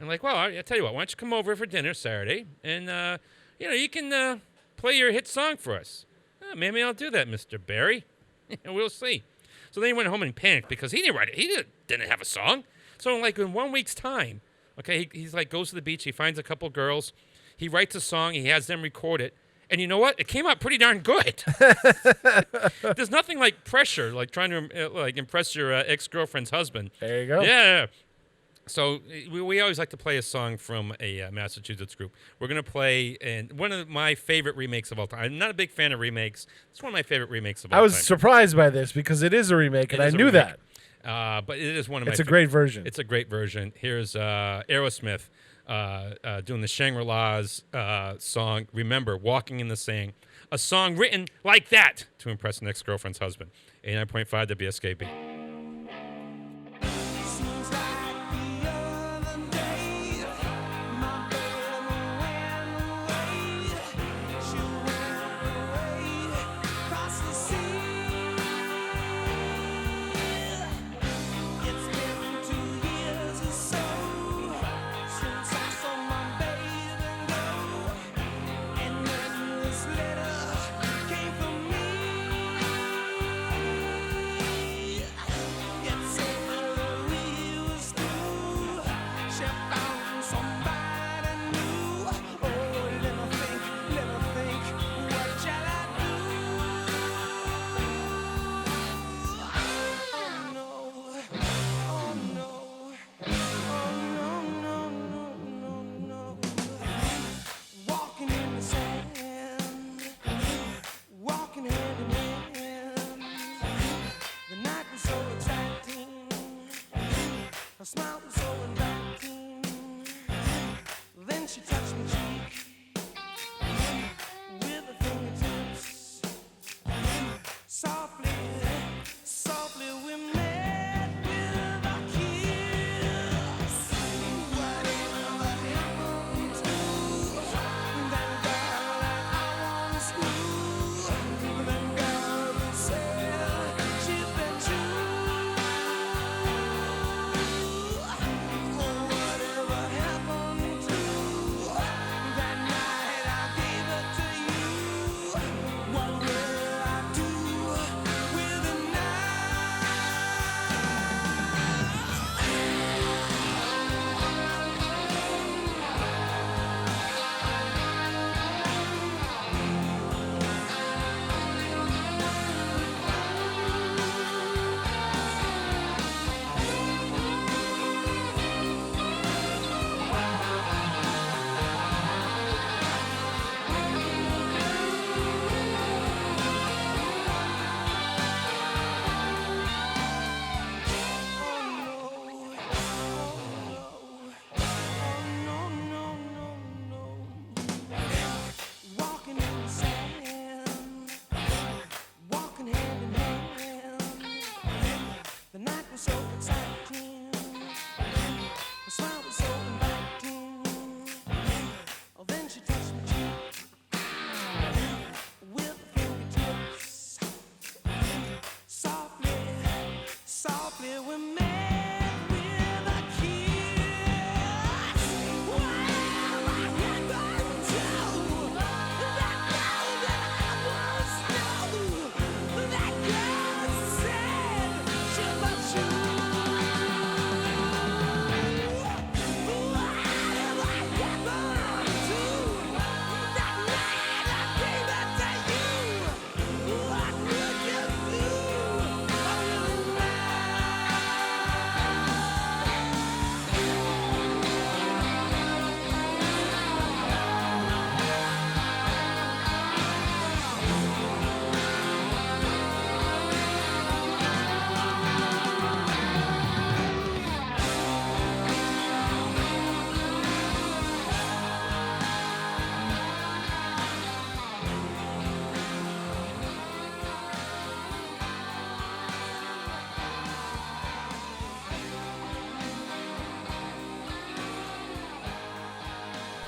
I'm like, well, I'll tell you what. Why don't you come over for dinner Saturday, and, you can play your hit song for us. Maybe I'll do that, Mr. Barry. We'll see. So then he went home and panicked because he didn't write it. He didn't have a song. So in 1 week's time, okay, he's like goes to the beach. He finds a couple girls. He writes a song. He has them record it. And you know what? It came out pretty darn good. There's nothing like pressure, like trying to impress your ex-girlfriend's husband. There you go. Yeah. So we always like to play a song from a Massachusetts group. We're going to play one of my favorite remakes of all time. I'm not a big fan of remakes. It's one of my favorite remakes of all time. I was surprised by this because it is a remake, and I knew that. But it is one of my It's a great version. It's a great version. Here's Aerosmith doing the Shangri-La's song, Remember, Walking in the Sand. A song written like that to impress an ex-girlfriend's husband. 89.5 WSKB.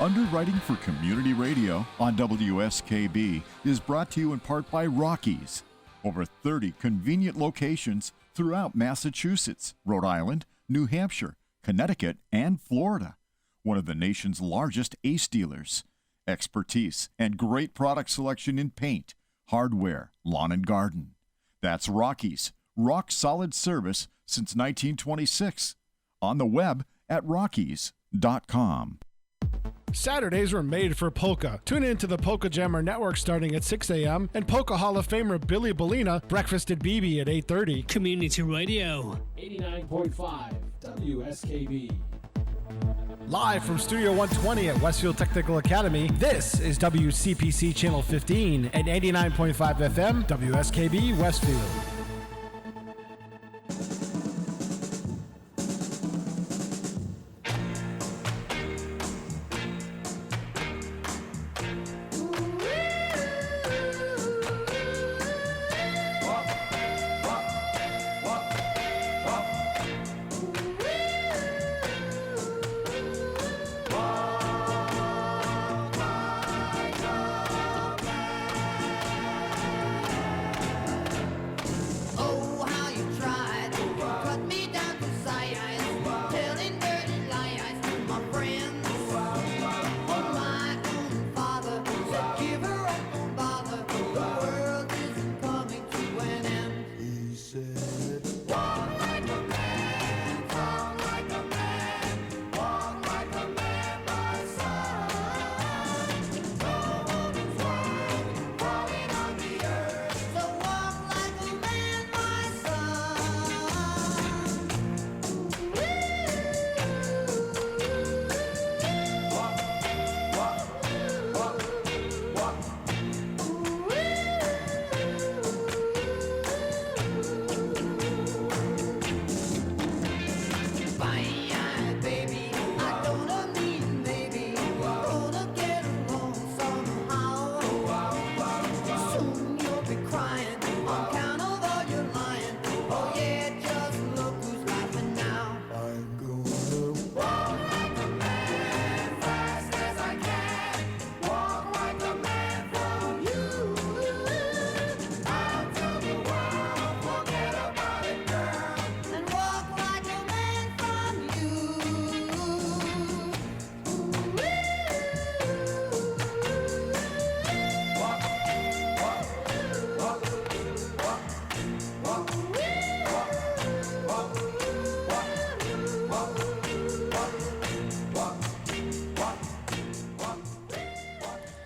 Underwriting for Community Radio on WSKB is brought to you in part by Rockies. Over 30 convenient locations throughout Massachusetts, Rhode Island, New Hampshire, Connecticut, and Florida. One of the nation's largest ACE dealers. Expertise and great product selection in paint, hardware, lawn and garden. That's Rockies. Rock solid service since 1926. On the web at rockies.com. Saturdays were made for polka. Tune in to the Polka Jammer Network starting at 6 a.m. and Polka Hall of Famer Billy Bellina, Breakfast at BB at 8:30. Community Radio. 89.5 WSKB. Live from Studio 120 at Westfield Technical Academy, this is WCPC Channel 15 and 89.5 FM, WSKB Westfield.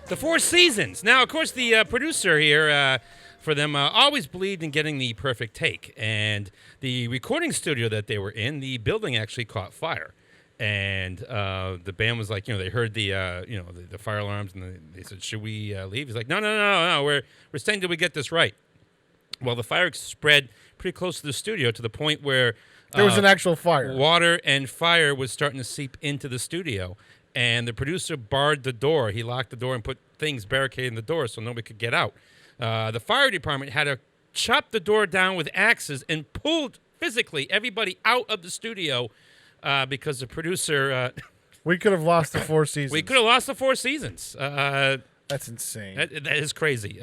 The Four Seasons. Now, of course, the producer here for them always believed in getting the perfect take. And the recording studio that they were in, the building actually caught fire. And the band was like, they heard the fire alarms, and they said, "Should we leave?" He's like, "No. We're staying till we get this right." Well, the fire spread pretty close to the studio to the point where there was an actual fire. Water and fire was starting to seep into the studio. And the producer barred the door. He locked the door and put things barricading the door so nobody could get out. The fire department had to chop the door down with axes and pulled physically everybody out of the studio because the producer... we could have lost the Four Seasons. We could have lost the Four Seasons. That's insane. That is crazy.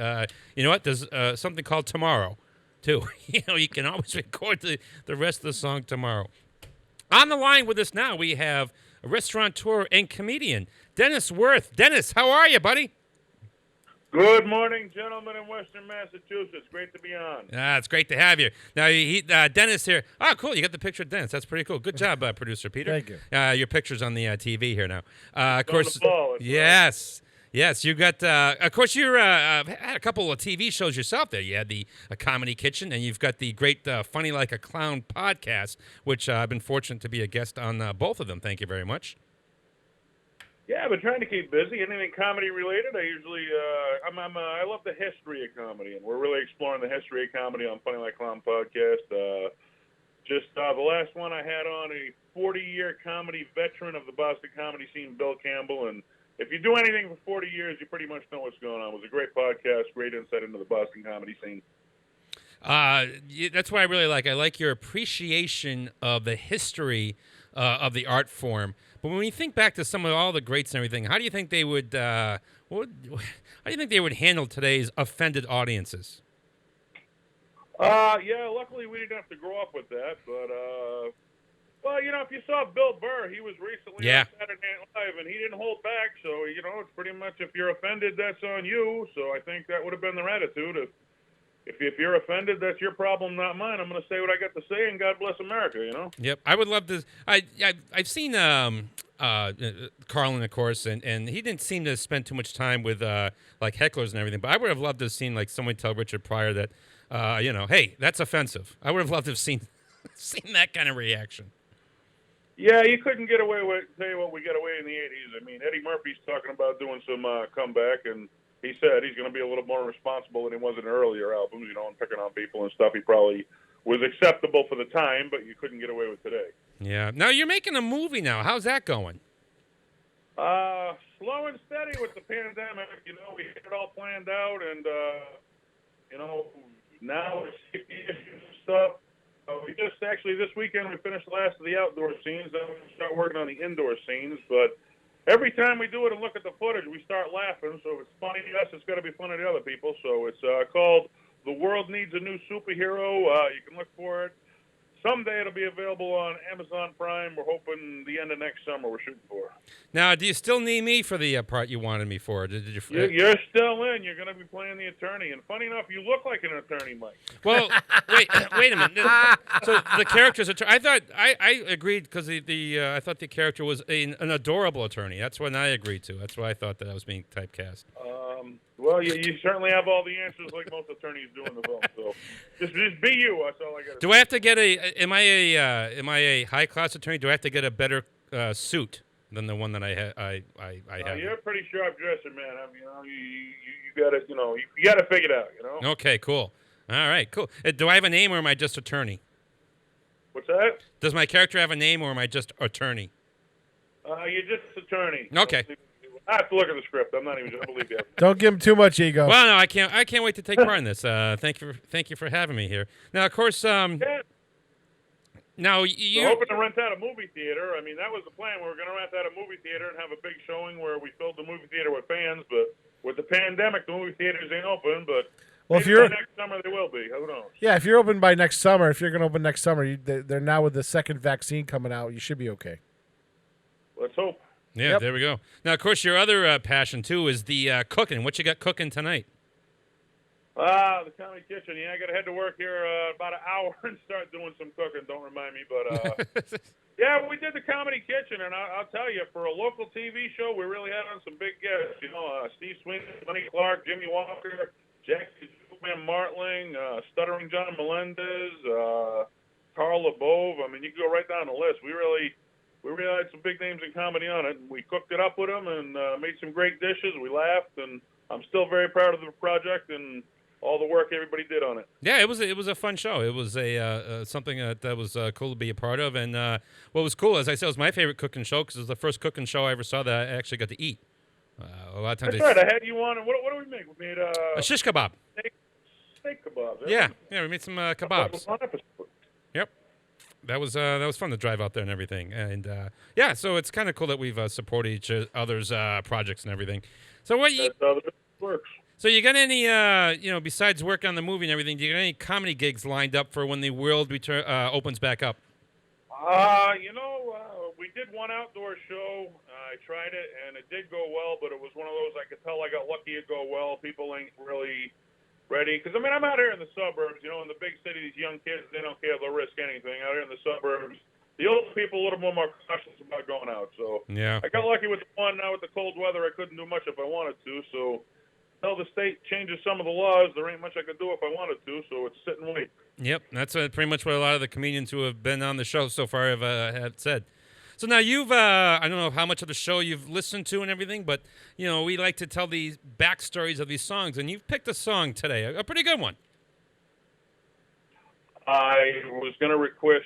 You know what? There's something called Tomorrow, too. You can always record the rest of the song tomorrow. On the line with us now, we have a restaurateur and comedian, Dennis Worth. Dennis, how are you, buddy? Good morning, gentlemen in Western Massachusetts. Great to be on. It's great to have you. Now, Dennis here. Oh, cool. You got the picture of Dennis. That's pretty cool. Good job, producer Peter. Thank you. Your picture's on the TV here now. Of course. On the ball, yes. Right. Yes, you got, of course, you're had a couple of TV shows yourself there. You had the Comedy Kitchen, and you've got the great Funny Like a Clown podcast, which I've been fortunate to be a guest on both of them. Thank you very much. Yeah, I've been trying to keep busy. Anything comedy related, I usually, I love the history of comedy, and we're really exploring the history of comedy on Funny Like a Clown podcast. The last one I had on, a 40-year comedy veteran of the Boston comedy scene, Bill Campbell, and if you do anything for 40 years, you pretty much know what's going on. It was a great podcast, great insight into the Boston comedy scene. That's what I really like. I like your appreciation of the history of the art form, But when you think back to some of all the greats and everything, how do you think they would, how do you think they would handle today's offended audiences? Yeah, luckily we didn't have to grow up with that, but, well, if you saw Bill Burr, he was recently on Saturday Night Live, and he didn't hold back, so, it's pretty much if you're offended, that's on you, so I think that would have been their attitude. If you're offended, that's your problem, not mine. I'm going to say what I got to say, and God bless America, Yep, I would love to. I've seen Carlin, of course, and he didn't seem to spend too much time with like hecklers and everything. But I would have loved to have seen like someone tell Richard Pryor that, hey, that's offensive. I would have loved to have seen that kind of reaction. Yeah, you couldn't get away with, tell you what, we got away in the 80s. I mean, Eddie Murphy's talking about doing some comeback, and he said he's going to be a little more responsible than he was in earlier albums, and picking on people and stuff. He probably was acceptable for the time, but you couldn't get away with today. Yeah. Now you're making a movie now. How's that going? Slow and steady with the pandemic. We had it all planned out, and, now it's safety issues and stuff. We just actually this weekend we finished the last of the outdoor scenes. Then we're going to start working on the indoor scenes. But every time we do it and look at the footage, we start laughing. So if it's funny to us, it's got to be funny to other people. So it's called The World Needs a New Superhero. You can look for it. Someday it'll be available on Amazon Prime. We're hoping the end of next summer we're shooting for. Now, do you still need me for the part you wanted me for? Did you? You're still in. You're going to be playing the attorney. And funny enough, you look like an attorney, Mike. Well, wait a minute. So the character's attorney. I thought I agreed because I thought the character was an adorable attorney. That's what I agreed to. That's why I thought that I was being typecast. Well, you certainly have all the answers like most attorneys do in the film. So just be you. That's all I got. Do I have to get am I a high class attorney? Do I have to get a better suit than the one that I have? You're a pretty sharp dresser, man. I mean, you got to you got to figure it out. Okay, cool. All right, cool. Do I have a name or am I just attorney? What's that? Does my character have a name or am I just attorney? You're just attorney. Okay. I have to look at the script. I'm not even going to believe you. Don't give him too much ego. Well, no, I can't wait to take part in this. Thank you for having me here. Now, of course, now we're hoping to rent out a movie theater. I mean, that was the plan. We were going to rent out a movie theater and have a big showing where we filled the movie theater with fans. But with the pandemic, the movie theaters ain't open. But well, maybe by next summer they will be. Who knows? Yeah, if you're open by next summer, if you're going to open next summer, they're now with the second vaccine coming out. You should be okay. Let's hope. Yeah, There we go. Now, of course, your other passion, too, is the cooking. What you got cooking tonight? The Comedy Kitchen. Yeah, I got to head to work here about an hour and start doing some cooking. Don't remind me. But, yeah, we did the Comedy Kitchen, and I'll tell you, for a local TV show, we really had on some big guests. Steve Sweeney, Lenny Clark, Jimmy Walker, Jackie Man Martling, Stuttering John Melendez, Carl LeBove. I mean, you can go right down the list. We really had some big names in comedy on it. We cooked it up with them and made some great dishes. We laughed, and I'm still very proud of the project and all the work everybody did on it. Yeah, it was a fun show. It was something that was cool to be a part of. And what was cool, as I said, it was my favorite cooking show because it was the first cooking show I ever saw that I actually got to eat. A lot of times. That's right. I had you on. What do we make? We made a shish kebab. Steak kebabs. Yeah, we made some kebabs. Yep. That was fun to drive out there and everything, and so it's kind of cool that we've supported each other's projects and everything. So works. So you got any besides work on the movie and everything? Do you got any comedy gigs lined up for when the world opens back up? We did one outdoor show. I tried it and it did go well, but it was one of those I could tell I got lucky it go well. People ain't really ready. Because, I'm out here in the suburbs, in the big city, these young kids, they don't care. They'll risk anything. Out here in the suburbs, the older people a little more cautious about going out. So yeah. I got lucky with the one. Now with the cold weather, I couldn't do much if I wanted to. So until the state changes some of the laws, there ain't much I could do if I wanted to. So it's sit and wait. Yep, that's pretty much what a lot of the comedians who have been on the show so far have said. So now you've, I don't know how much of the show you've listened to and everything, but, we like to tell these backstories of these songs, and you've picked a song today, a pretty good one. I was going to request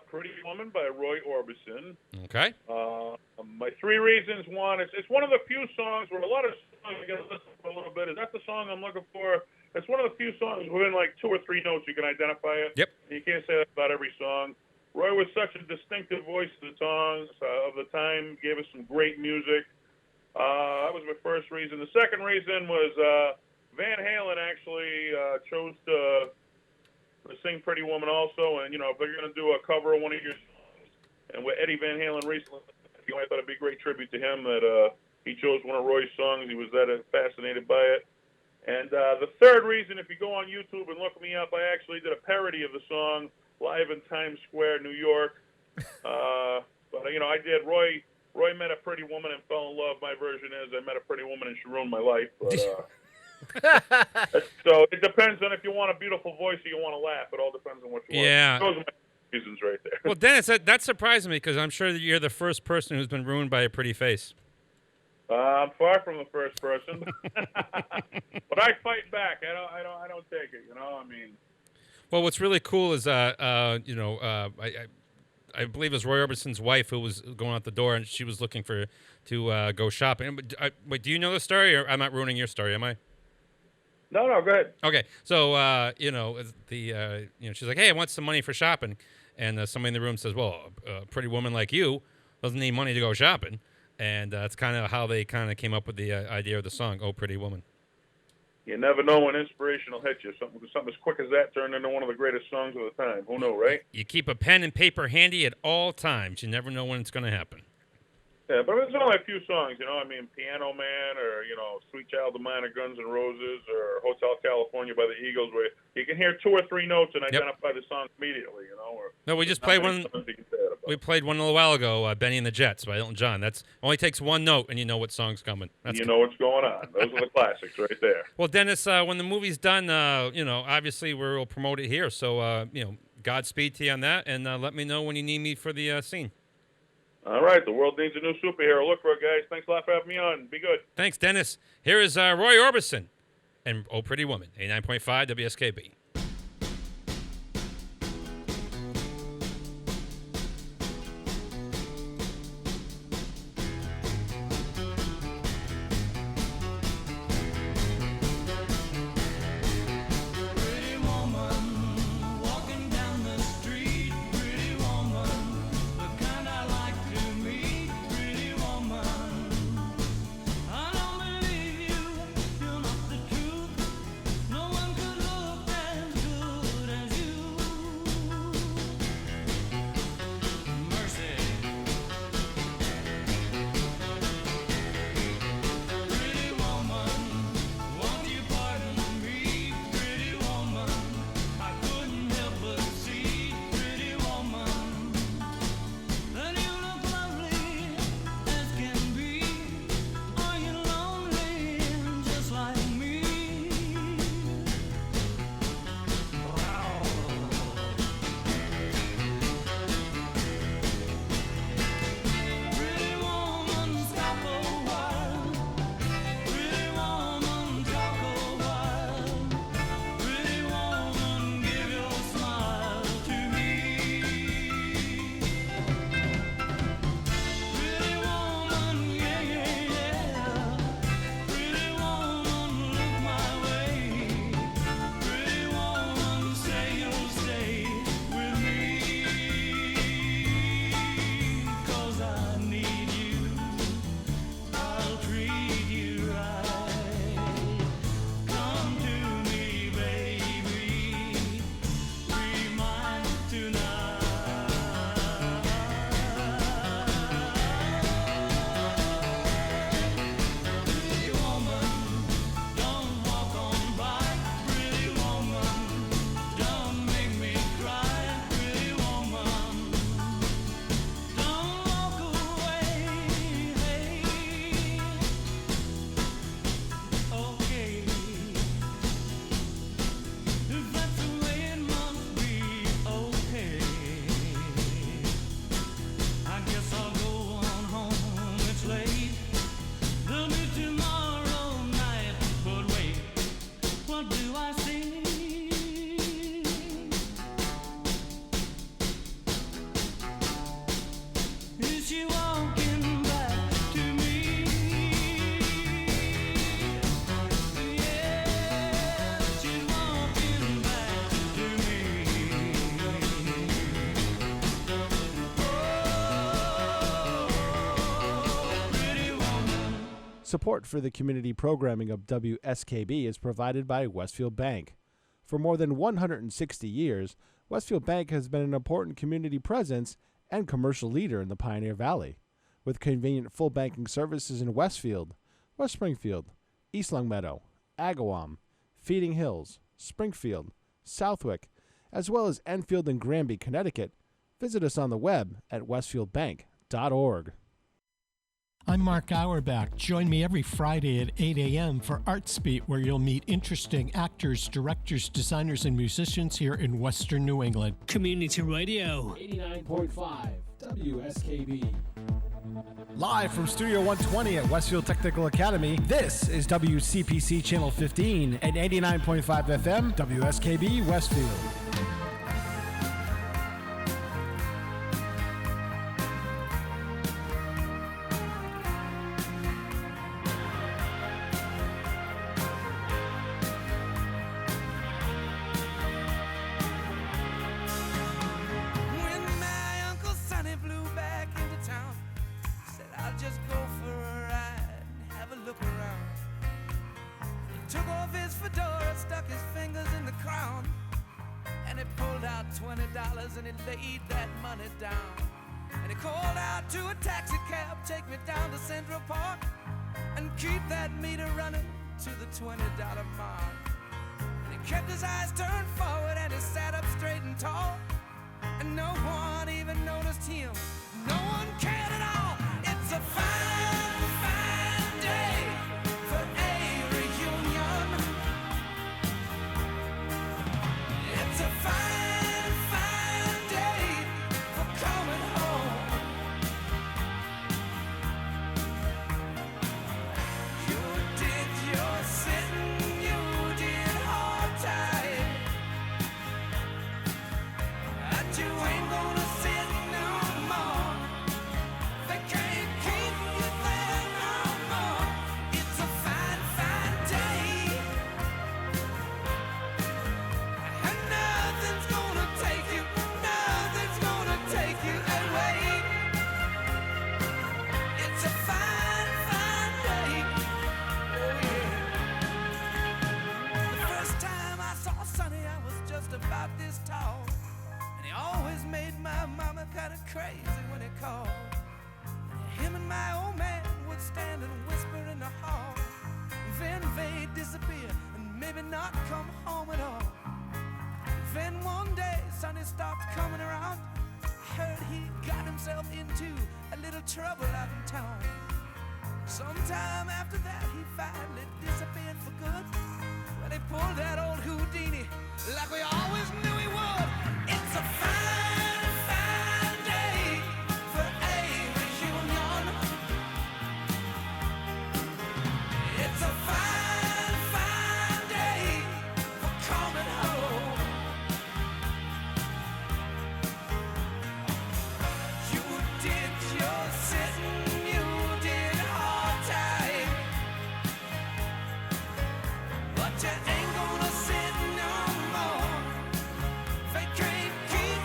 Pretty Woman by Roy Orbison. Okay. My three reasons. One, it's one of the few songs where a lot of songs you got to listen for a little bit. Is that the song I'm looking for? It's one of the few songs within like 2 or 3 notes you can identify it. Yep. You can't say that about every song. Roy was such a distinctive voice of the songs of the time, gave us some great music. That was my first reason. The second reason was Van Halen actually chose to sing Pretty Woman also. And, you know, if they're going to do a cover of one of your songs, and with Eddie Van Halen recently, I thought it'd be a great tribute to him that he chose one of Roy's songs. He was that fascinated by it. And the third reason, if you go on YouTube and look me up, I actually did a parody of the song live in Times Square, New York. But, you know, I did. Roy met a pretty woman and fell in love. My version is I met a pretty woman and she ruined my life. But, so it depends on if you want a beautiful voice or you want to laugh. It all depends on what you want. Those are my reasons right there. Well, Dennis, that surprised me because I'm sure that you're the first person who's been ruined by a pretty face. I'm far from the first person, but I fight back. I don't take it. You know, I mean. Well, what's really cool is, I believe it was Roy Orbison's wife who was going out the door, and she was looking to go shopping. Wait, do you know the story, or I'm not ruining your story, am I? No, go ahead. Okay, so she's like, "Hey, I want some money for shopping," and somebody in the room says, "Well, a pretty woman like you doesn't need money to go shopping," and that's kind of how they kind of came up with the idea of the song, "Oh, Pretty Woman." You never know when inspiration will hit you. Something as quick as that turned into one of the greatest songs of the time. Who knows, right? You keep a pen and paper handy at all times. You never know when it's going to happen. Yeah, but there's only a few songs, you know. I mean, Piano Man, or, you know, Sweet Child of Mine of Guns N' Roses, or Hotel California by the Eagles, where you can hear 2 or 3 notes and identify the song immediately, you know. No, we just played one. We played one a little while ago, Benny and the Jets by Elton John. That's only takes one note, and you know what song's coming. You know what's going on. Those are the classics right there. Well, Dennis, when the movie's done, obviously we'll promote it here. So, Godspeed to you on that, and let me know when you need me for the scene. All right, the world needs a new superhero. Look for it, guys. Thanks a lot for having me on. Be good. Thanks, Dennis. Here is Roy Orbison and Oh Pretty Woman, 89.5 WSKB. No one could look at Support for the community programming of WSKB is provided by Westfield Bank. For more than 160 years, Westfield Bank has been an important community presence and commercial leader in the Pioneer Valley, with convenient full banking services in Westfield, West Springfield, East Longmeadow, Agawam, Feeding Hills, Springfield, Southwick, as well as Enfield and Granby, Connecticut. Visit us on the web at westfieldbank.org. I'm Mark Auerbach. Join me every Friday at 8 a.m. for ArtsBeat, where you'll meet interesting actors, directors, designers, and musicians here in Western New England. Community Radio. 89.5 WSKB. Live from Studio 120 at Westfield Technical Academy, this is WCPC Channel 15 and 89.5 FM, WSKB Westfield. And he laid that money down. And he called out to a taxi cab, take me down to Central Park and keep that meter running to the $20 mark. And he kept his eyes turned forward and he sat up straight and tall. And no one even noticed him. No one cared at all. It's a fine, fine day for a reunion. It's a fine crazy when he called. Him and my old man would stand and whisper in the hall. Then they'd disappear and maybe not come home at all. Then one day Sonny stopped coming around. Heard he got himself into a little trouble out in town. Sometime after that he finally disappeared for good. Well, he pulled that old Houdini like we always knew he would. It's a fine, fine day for a reunion. It's a fine, fine day for coming home. You did your sitting, you did hard time, but you ain't gonna sit no more. They can't keep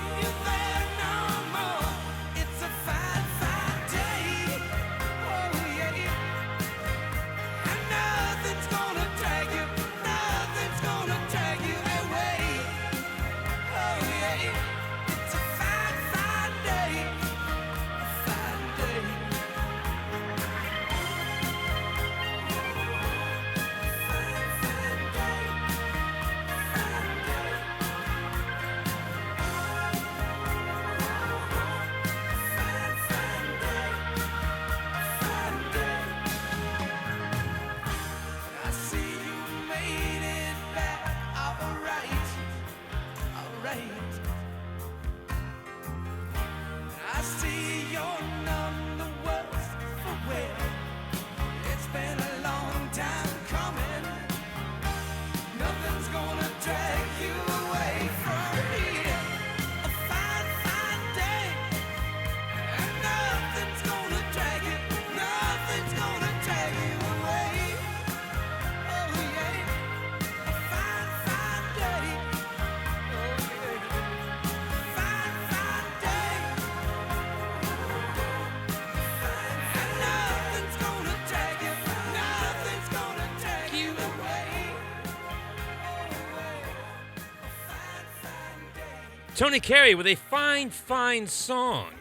Tony Carey with a fine, fine song.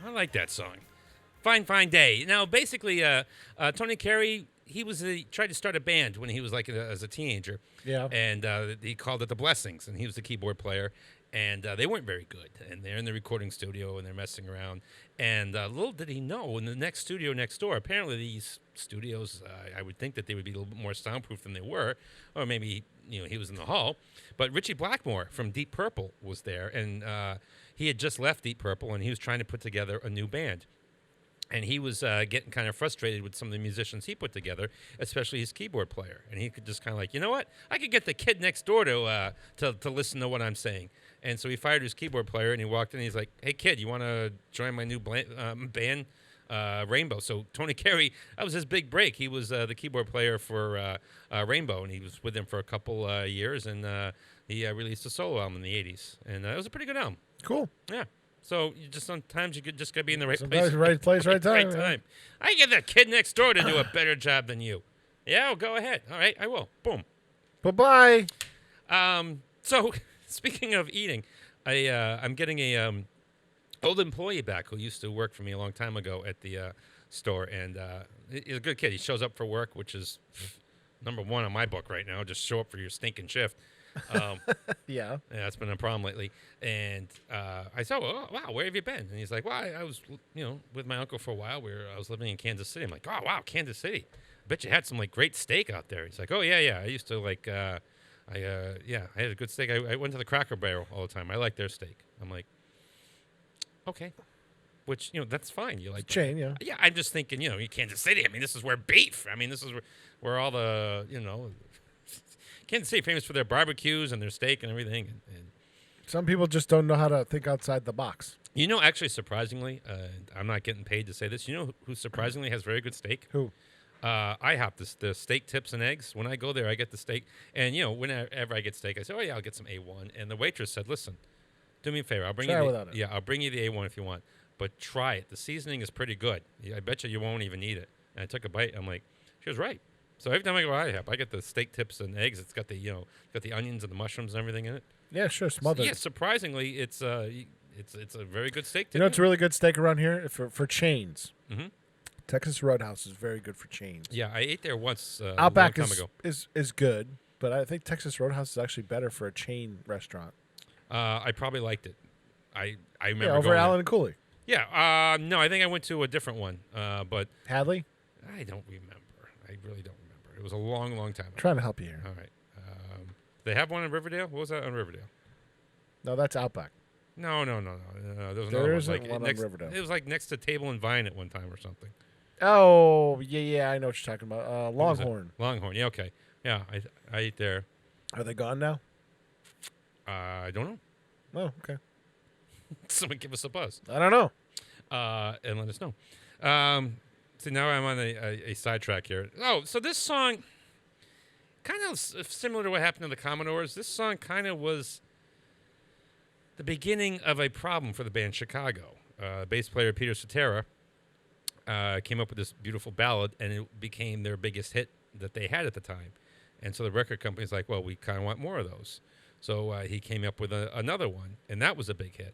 I like that song. Fine, fine day. Now, basically, Tony Carey, he tried to start a band when he was as a teenager. Yeah. And he called it The Blessings, and he was the keyboard player. And they weren't very good. And they're in the recording studio, and they're messing around. And little did he know, in the next studio next door, apparently these studios, I would think that they would be a little bit more soundproof than they were. Or maybe, he was in the hall. But Richie Blackmore from Deep Purple was there. And he had just left Deep Purple, and he was trying to put together a new band. And he was getting kind of frustrated with some of the musicians he put together, especially his keyboard player. And he could just kind of you know what? I could get the kid next door to listen to what I'm saying. And so he fired his keyboard player, and he walked in, and he's like, hey, kid, you want to join my new band, Rainbow? So Tony Carey, that was his big break. He was the keyboard player for Rainbow, and he was with them for a couple years, and he released a solo album in the 80s. And it was a pretty good album. Cool. Yeah. So sometimes you just got to be in the right Sometimes place. right place, right time. Right time. I get that kid next door to do a better job than you. Yeah, well, go ahead. All right, I will. Boom. Bye-bye. So speaking of eating, I'm getting a old employee back who used to work for me a long time ago at the store, and he's a good kid. He shows up for work, which is number one on my book right now. Just show up for your stinking shift. Yeah. That's been a problem lately. And I said, oh, wow, where have you been? And he's like, well, I was, with my uncle for a while. I was living in Kansas City. I'm like, oh, wow, Kansas City. I bet you had some, great steak out there. He's like, oh, yeah. I used to, I had a good steak. I went to the Cracker Barrel all the time. I like their steak. I'm like, okay. Which, that's fine. You like chain, yeah. Yeah, I'm just thinking, Kansas City. I mean, this is where beef. I mean, this is where all the, Kansas City famous for their barbecues and their steak and everything. And some people just don't know how to think outside the box. Actually, surprisingly, I'm not getting paid to say this. You know who surprisingly has very good steak? Who? IHOP, the steak tips and eggs. When I go there, I get the steak. And, whenever I get steak, I say, oh, yeah, I'll get some A1. And the waitress said, listen, do me a favor. I'll bring Try you without it. Yeah, I'll bring you the A1 if you want. But try it. The seasoning is pretty good. I bet you won't even eat it. And I took a bite. I'm like, she was right. So every time I go to IHOP, I get the steak tips and eggs. It's got the onions and the mushrooms and everything in it. Yeah, sure, smothered. Yeah, surprisingly, it's a very good steak tip. It's a really good steak around here for chains. Mm-hmm. Texas Roadhouse is very good for chains. Yeah, I ate there once Outback a long time ago. is good, but I think Texas Roadhouse is actually better for a chain restaurant. I probably liked it. I remember over going Allen there. and Cooley. Yeah, no, I think I went to a different one. But Hadley? I don't remember. I really don't remember. It was a long, long time ago. Trying to help you here. All right. They have one in Riverdale? What was that on Riverdale? No, that's Outback. No. There was There another isn't one. one on Riverdale. It was next to Table and Vine at one time or something. Oh, yeah, I know what you're talking about. Longhorn. Longhorn, yeah, okay. Yeah, I ate there. Are they gone now? I don't know. Oh, okay. Someone give us a buzz. I don't know. And let us know. So now I'm on a sidetrack here. Oh, so this song, kind of similar to what happened to the Commodores, this song kind of was the beginning of a problem for the band Chicago. Bass player Peter Cetera came up with this beautiful ballad, and it became their biggest hit that they had at the time. And so the record company's like, well, we kind of want more of those. So he came up with another one, and that was a big hit.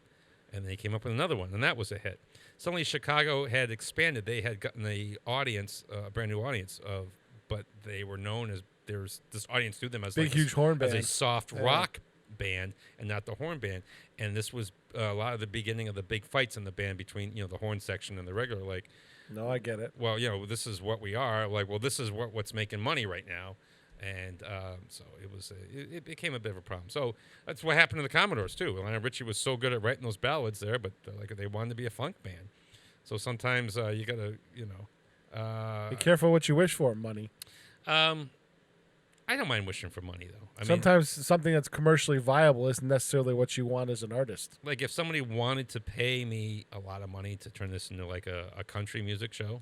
And then he came up with another one, and that was a hit. Suddenly, Chicago had expanded. They had gotten the audience, a brand new audience, but they were known as this audience knew them as big, huge horn as band. a soft rock band, and not the horn band. And this was a lot of the beginning of the big fights in the band between the horn section and the regular. Like, no, I get it. Well, this is what we are. Like, well, this is what's making money right now. And so it became a bit of a problem. So that's what happened to the Commodores too. Lionel Richie was so good at writing those ballads there, but they wanted to be a funk band. So sometimes you gotta, be careful what you wish for, money. I don't mind wishing for money though. Sometimes something that's commercially viable isn't necessarily what you want as an artist. Like if somebody wanted to pay me a lot of money to turn this into like a country music show.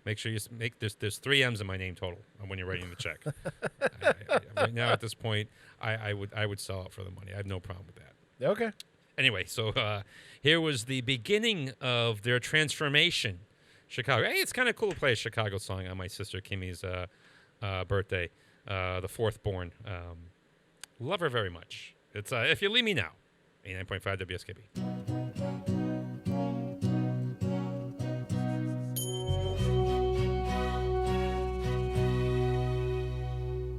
Make sure you make there's 3 M's in my name total when you're writing the check. Right now, at this point, I would sell out for the money. I have no problem with that. Okay. Anyway, so here was the beginning of their transformation. Chicago. Hey, it's kind of cool to play a Chicago song on my sister Kimmy's birthday, the 4th born. Love her very much. It's If You Leave Me Now, 89.5 WSKB.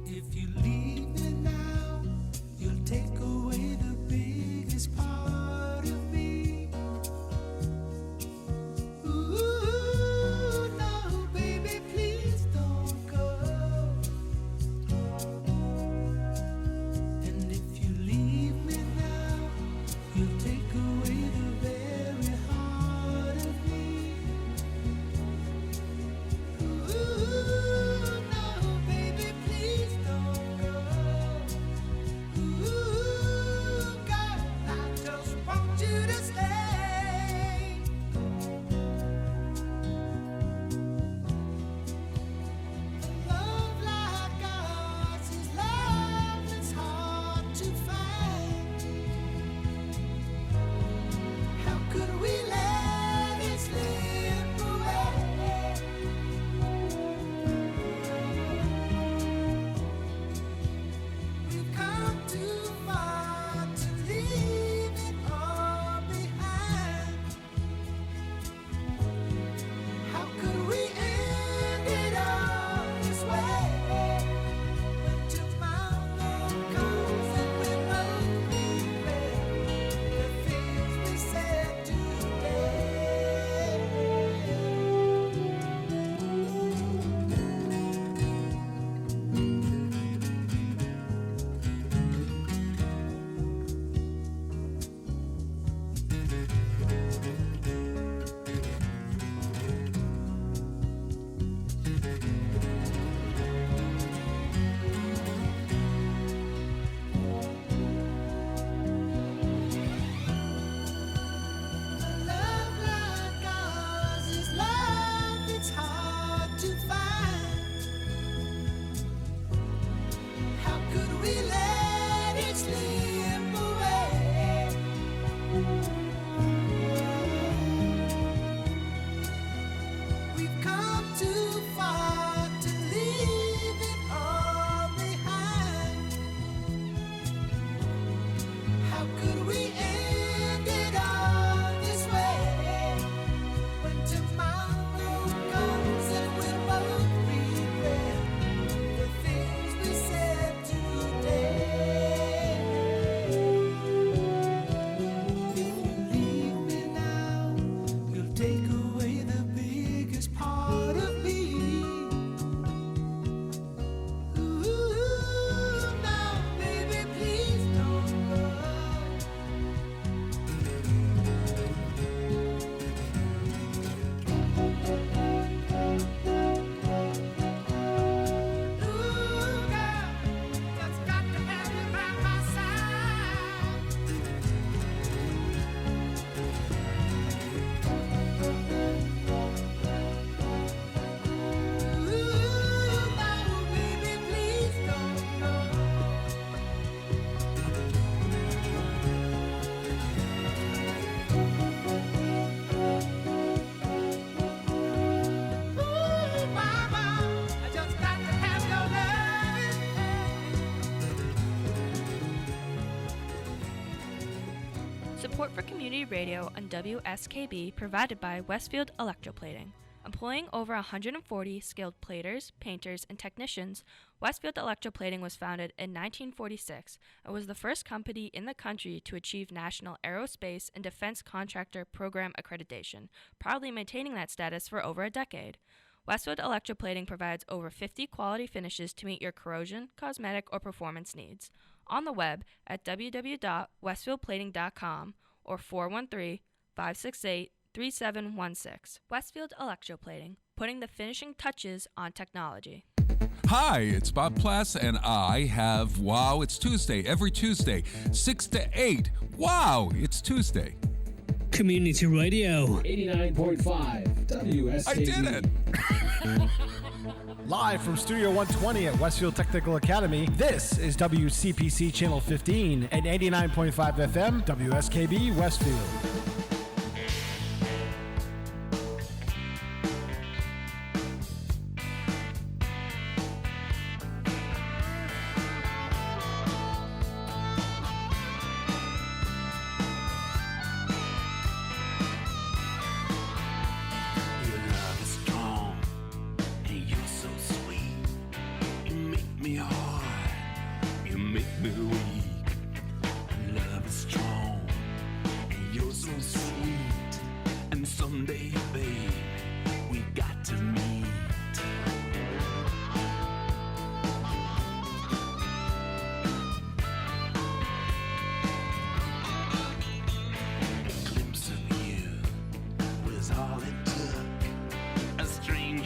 If you leave me now, you'll take away the biggest part of me. Ooh, no, baby, please don't go. And if you leave me now, you'll take away the very heart of me. Ooh, no, baby, please don't go. Ooh, girl, I just want you to stay. Love like ours is love that's hard to find. How could we let it slip away? We've come too far to leave it all behind. How could we end it all this way? When tomorrow comes and we both regret the things we said love like ours is love that's hard to find. How could we let it slip away? We've come too far to leave it all behind. How could we end it all this way? When tomorrow comes and we both regret the things we said today. If you leave me now, you'll take away the biggest part of me. Ooh, now, baby, please don't go. Ooh, girl, just got to have you by my side. Ooh, now, baby, please don't go. Ooh, mama, I just got to have your loving. Support for community radio on WSKB provided by Westfield Electroplating. Employing over 140 skilled platers, painters, and technicians, Westfield Electroplating was founded in 1946 and was the first company in the country to achieve National Aerospace and Defense Contractor Program accreditation, proudly maintaining that status for over a decade. Westfield Electroplating provides over 50 quality finishes to meet your corrosion, cosmetic, or performance needs. On the web at www.westfieldplating.com or 413-568-3716. Westfield Electroplating, putting the finishing touches on technology. Hi, it's Bob Plass, and I have Wow, It's Tuesday every Tuesday, 6 to 8. Wow, it's Tuesday. Community Radio. 89.5 WSKB. I did it! Live from Studio 120 at Westfield Technical Academy, this is WCPC Channel 15 and 89.5 FM, WSKB Westfield.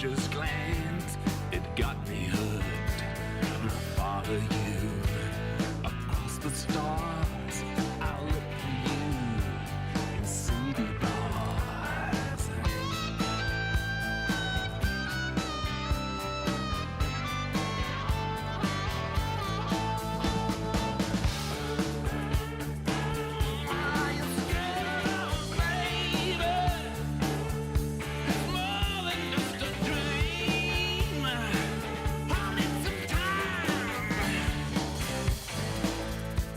just glance, it got me hooked. I follow you across the stars. I'll look for you in city bars.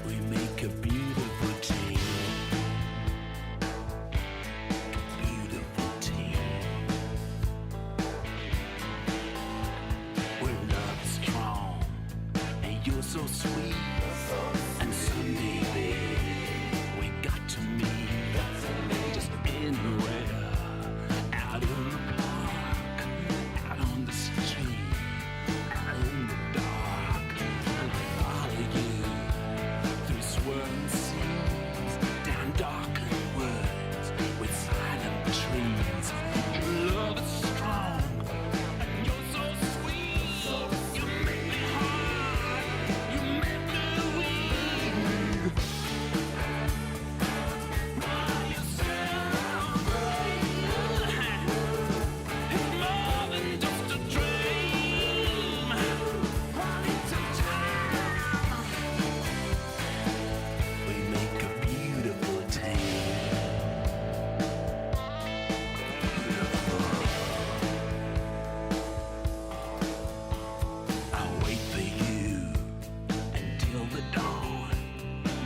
We make a beautiful team. Beautiful team. Where love is strong and you're so sweet. And someday, babe, we got to meet. Just anywhere, out in the park, out on the street, out in the dark. I'll follow you through swirling seas, down darkened woods with silent trees. Your love is strong and you're so sweet. You make me hard, you make me weak. You sound right. It's more than just a dream. It's a time. We make a beautiful team. I'll wait for you until the dawn.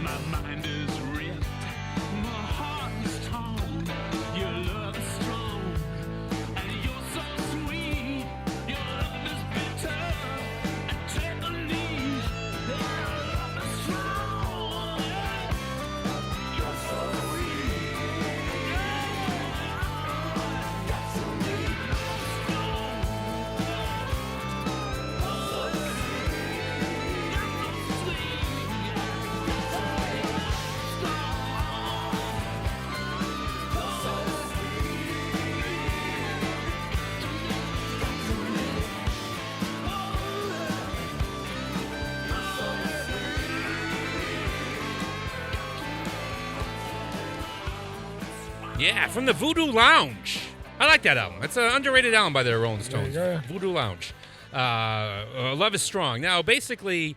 My mind is ripped, my heart is torn. Your love is strong, and you're so sweet. Your love is bitter and take a lead. Your love is strong, you're so sweet. Got to make love strong. Yeah, from the Voodoo Lounge. I like that album. It's an underrated album by the Rolling Stones. Yeah. Voodoo Lounge. Love is Strong. Now, basically,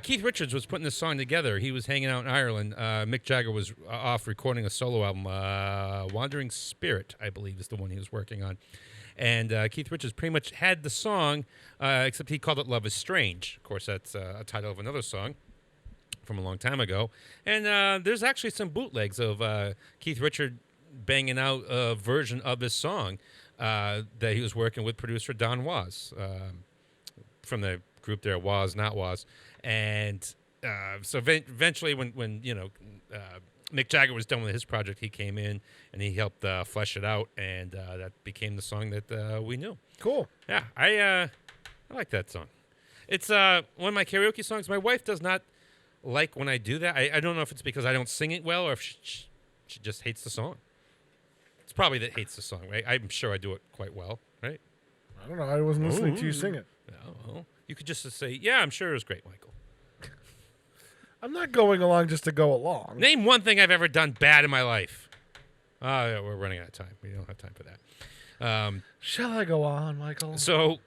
Keith Richards was putting this song together. He was hanging out in Ireland. Mick Jagger was off recording a solo album. Wandering Spirit, I believe, is the one he was working on. And Keith Richards pretty much had the song, except he called it Love is Strange. Of course, that's a title of another song from a long time ago. And there's actually some bootlegs of Keith Richards banging out a version of this song that he was working with producer Don Was from the group there, Was Not Was. And so eventually when Mick Jagger was done with his project, he came in and he helped flesh it out, and that became the song that we knew. Cool. Yeah, I like that song. It's one of my karaoke songs. My wife does not like when I do that. I don't know if it's because I don't sing it well or if she just hates the song. It's probably that hates the song, right? I'm sure I do it quite well, right? I don't know. I wasn't listening to you sing it. Oh, well, you could just say, yeah, I'm sure it was great, Michael. I'm not going along just to go along. Name one thing I've ever done bad in my life. Yeah, we're running out of time. We don't have time for that. Shall I go on, Michael? So,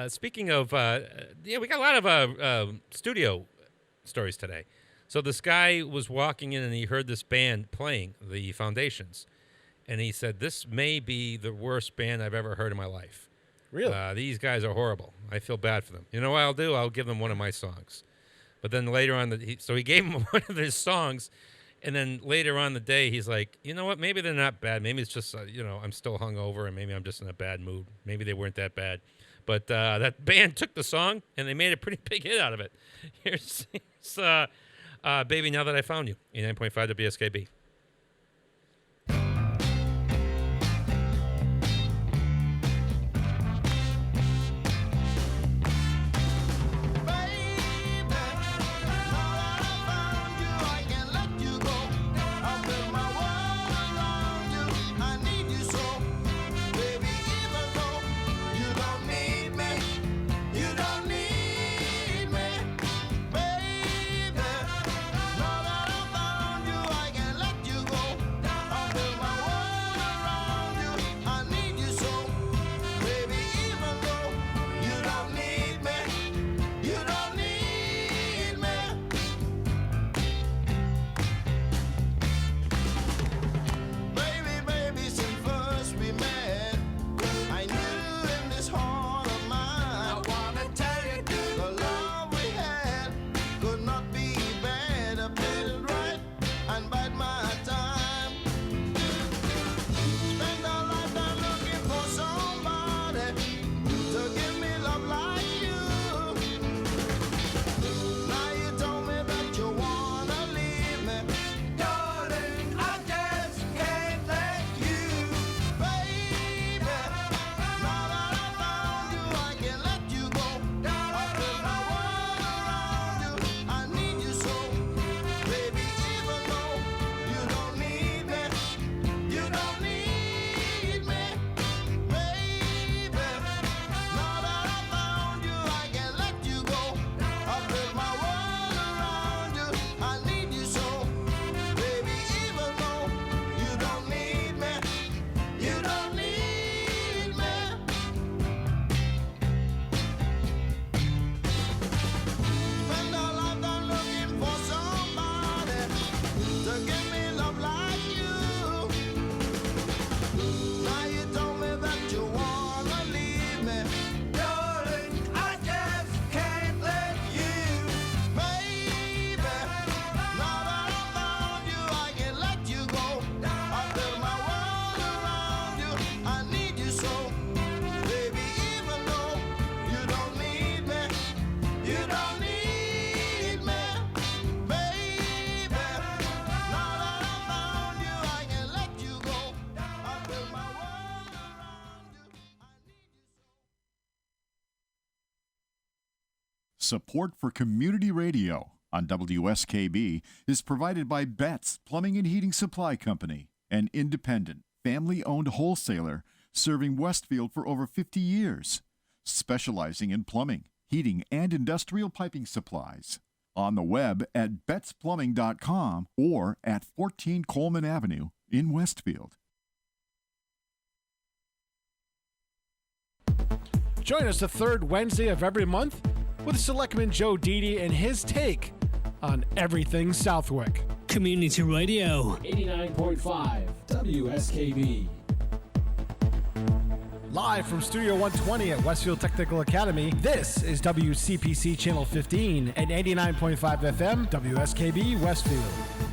speaking of, we got a lot of studio stories today. So this guy was walking in and he heard this band playing, the Foundations. And he said, this may be the worst band I've ever heard in my life. Really? These guys are horrible. I feel bad for them. You know what I'll do? I'll give them one of my songs. But then later on, so he gave him one of his songs. And then later on the day, he's like, you know what? Maybe they're not bad. Maybe it's just, I'm still hungover and maybe I'm just in a bad mood. Maybe they weren't that bad. But that band took the song and they made a pretty big hit out of it. Here's Baby Now That I Found You, 89.5 WSKB. I need you so, baby, even though you don't Support for community radio on WSKB is provided by Betts Plumbing and Heating Supply Company, an independent, family-owned wholesaler serving Westfield for over 50 years, specializing in plumbing, heating, and industrial piping supplies. On the web at bettsplumbing.com or at 14 Coleman Avenue in Westfield. Join us the third Wednesday of every month with Selectman Joe Didi and his take on everything Southwick. Community Radio. 89.5 WSKB. Live from Studio 120 at Westfield Technical Academy, this is WCPC Channel 15 and 89.5 FM WSKB Westfield.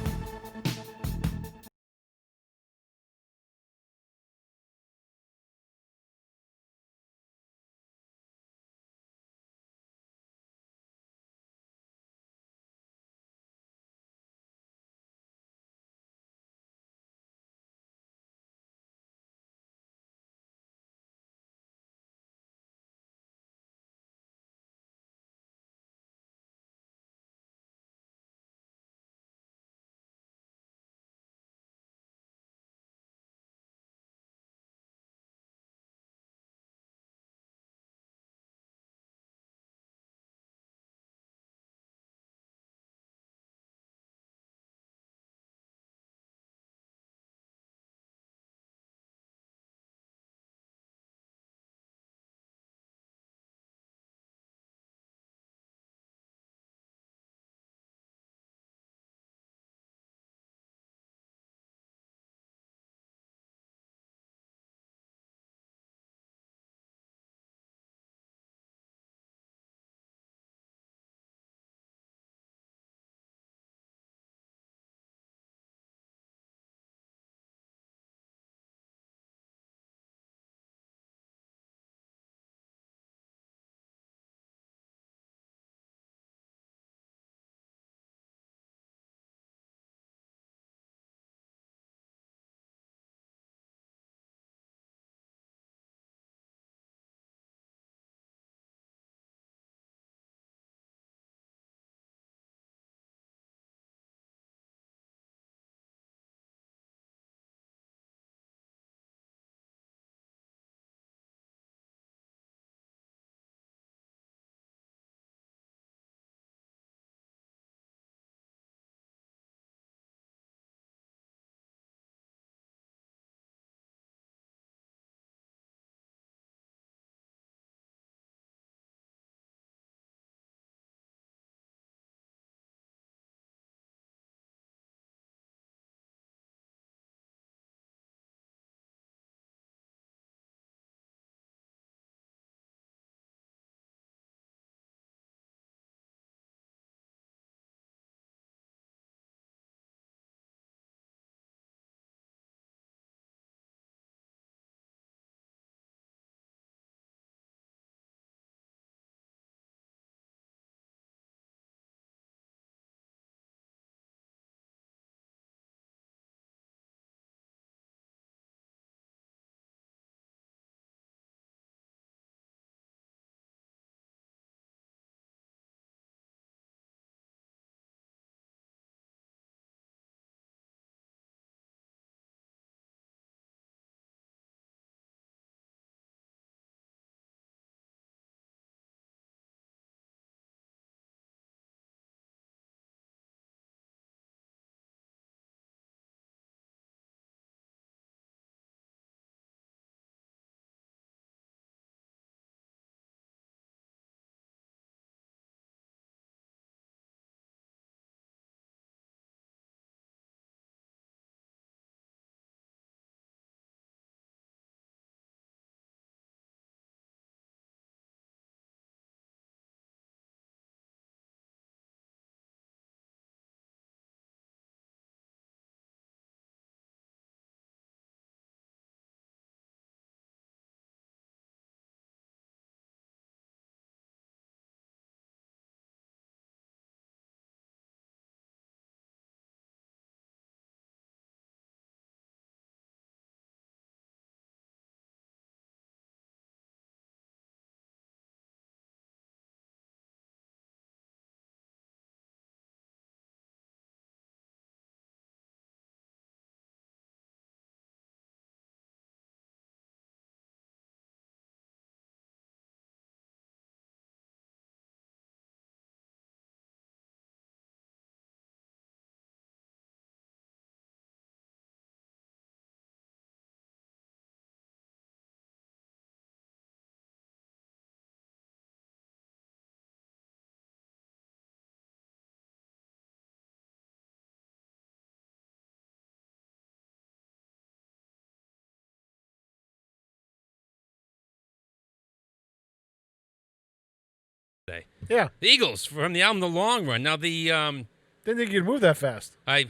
Yeah. The Eagles from the album The Long Run. Now the Didn't think you'd move that fast. I'm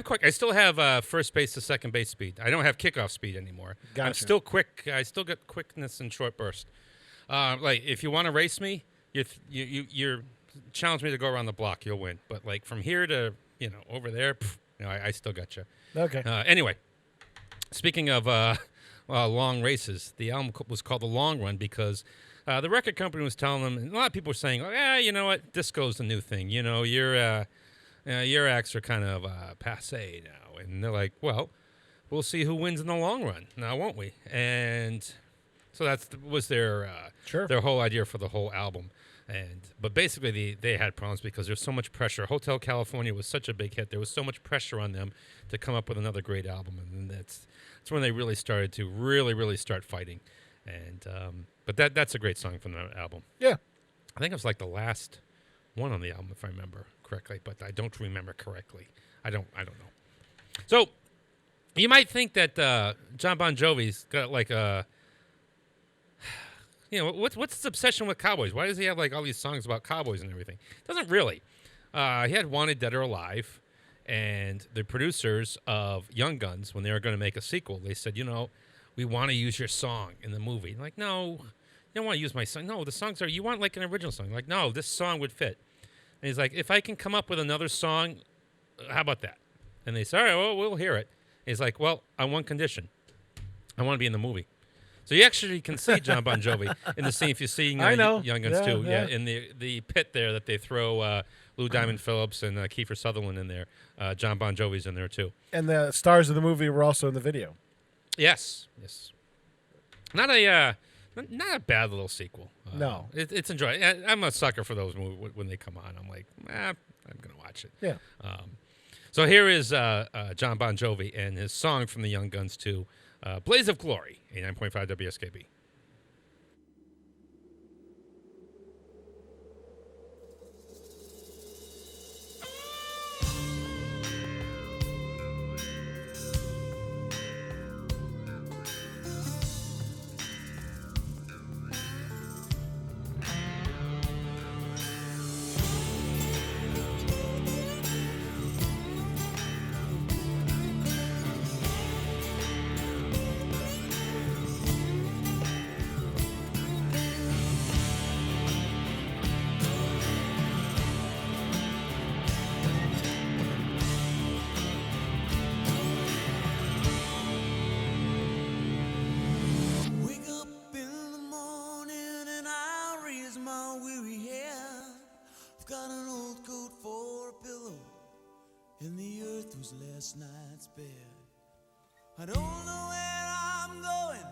quick. I still have first base to second base speed. I don't have kickoff speed anymore. I'm Gotcha. still quick. I still got quickness and short burst. Like if you want to race me, you're challenge me to go around the block, you'll win. But like from here to over there, I still got you. Okay. Anyway, speaking of long races, the album was called The Long Run because the record company was telling them, and a lot of people were saying, you know what, disco's the new thing. Your acts are kind of passé now. And they're like, well, we'll see who wins in the long run now, won't we? And so that was their whole idea for the whole album. But basically, they had problems because there's so much pressure. Hotel California was such a big hit. There was so much pressure on them to come up with another great album, and that's when they really started to really start fighting. And but that's a great song from the album. Yeah, I think it was like the last one on the album, if I remember correctly, but I don't remember correctly. I don't know. So you might think that John Bon Jovi's got like a what's his obsession with cowboys? Why does he have like all these songs about cowboys and everything? Doesn't really. He had Wanted Dead or Alive, and the producers of Young Guns, when they were going to make a sequel, they said, we want to use your song in the movie. Like, no, you don't want to use my song. No, the songs you want like an original song. Like, no, this song would fit. And he's like, if I can come up with another song, how about that? And they said, all right, well, we'll hear it. And he's like, well, on one condition. I want to be in the movie. So you actually can see John Bon Jovi in the scene if you're seeing Young Guns 2. Yeah, in the pit there that they throw Lou Diamond Phillips and Kiefer Sutherland in there. John Bon Jovi's in there too. And the stars of the movie were also in the video. Yes. Not a bad little sequel. No. It's enjoyable. I'm a sucker for those movies when they come on. I'm like, I'm going to watch it. Yeah. So here is John Bon Jovi and his song from the Young Guns 2, Blaze of Glory, 89.5 WSKB. Last night's bed. I don't know where I'm going,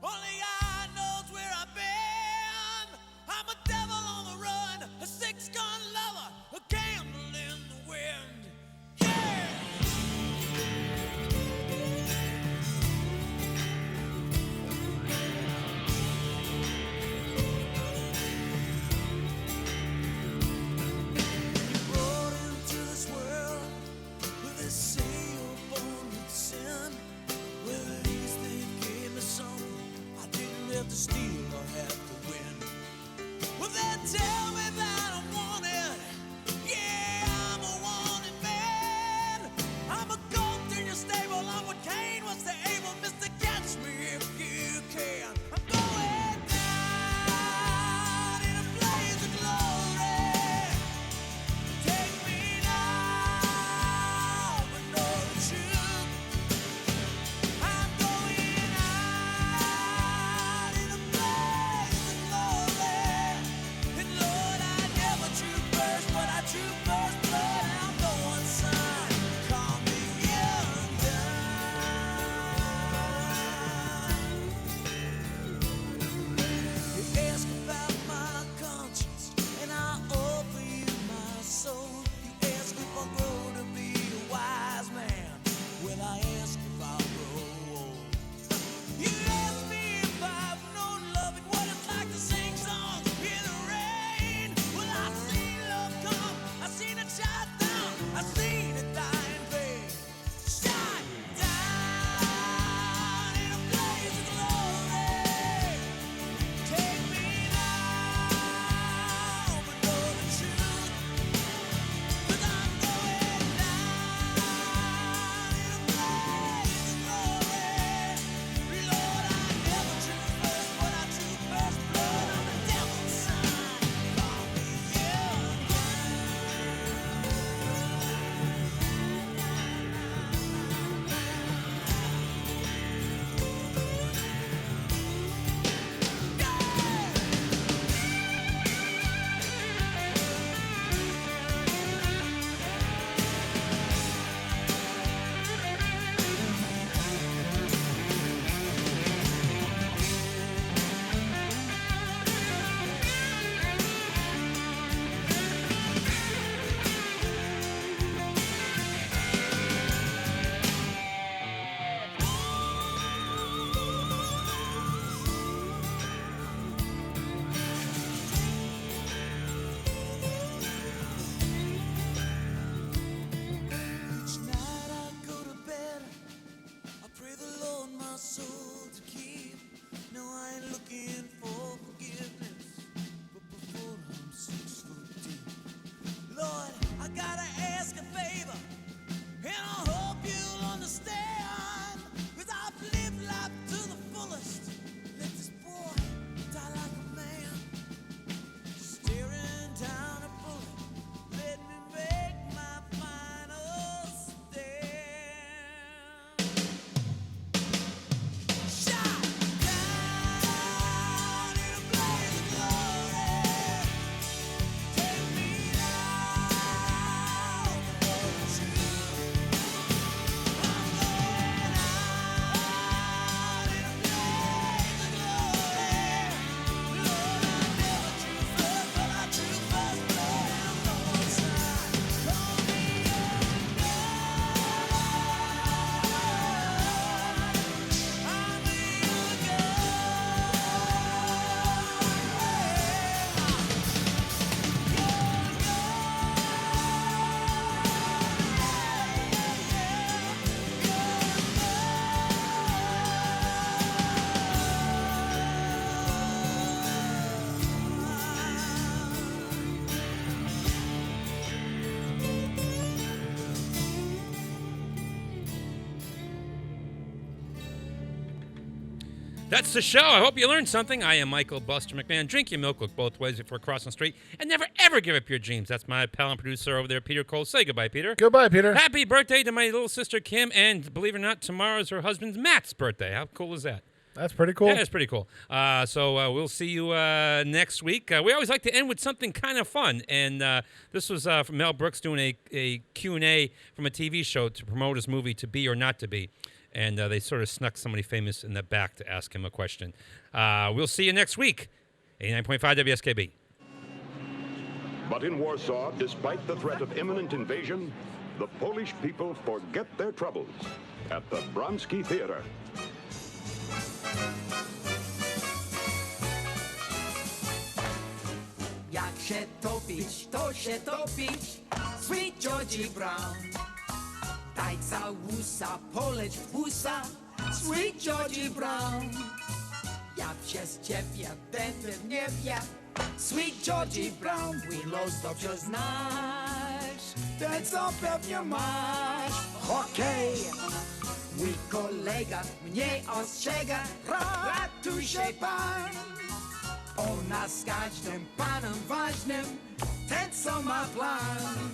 only God knows where I've been. I'm a devil on the run, a six-gun lover, a candle in the wind. Yeah! Brought into this world with this seal born with sin. Well, at least they gave me something I didn't have to steal or have to win. Well, they tell me that I'm wanted. Yeah, I'm a wanted man. I'm a goat in your stable. I'm what Cain was to Abel. Mister, catch me if you can. I'm going down in a blaze of glory. Take me now, but know the truth. I'm going out in a blaze That's the show. I hope you learned something. I am Michael Buster McMahon. Drink your milk, look both ways before crossing the street, and never, ever give up your dreams. That's my pal and producer over there, Peter Cole. Say goodbye, Peter. Goodbye, Peter. Happy birthday to my little sister, Kim, and believe it or not, tomorrow is her husband's Matt's birthday. How cool is that? That's pretty cool. Yeah, it's pretty cool. So we'll see you next week. We always like to end with something kind of fun, and this was from Mel Brooks doing a Q&A from a TV show to promote his movie To Be or Not to Be. And they sort of snuck somebody famous in the back to ask him a question. We'll see you next week. 89.5 WSKB. But in Warsaw, despite the threat of imminent invasion, the Polish people forget their troubles at the Bronski Theater. Jak się topić, to się topić, Sweet Georgie Brown. Daj całusa, poleć w busa, Sweet Georgie Brown. Jak się z ciebie, ten nie wie, Sweet Georgie Brown. Mój los dobrze znasz, ten co pewnie masz. Okej, mój kolega mnie ostrzega, ratuj się pan. Ona z każdym panem ważnym, ten co ma plan.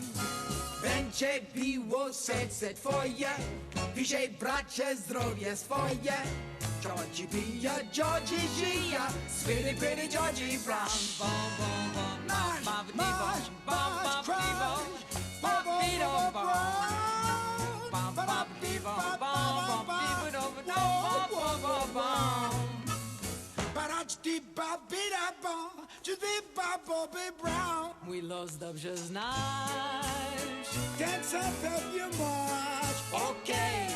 Będzie biło serce twoje, bliżej bracie zdrowie swoje. Georgie bije, Georgie żyje, sweetie pretty Georgie Brown. Bom, bom, bom, masz, Brown. Mój los dobrze znasz, ten co pewnie masz. Okej.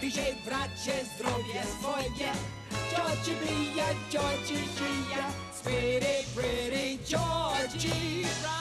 Bliżej bracie zdrowie swoje, Georgie bije, Georgie żyje, sweetie pretty Georgie Brown.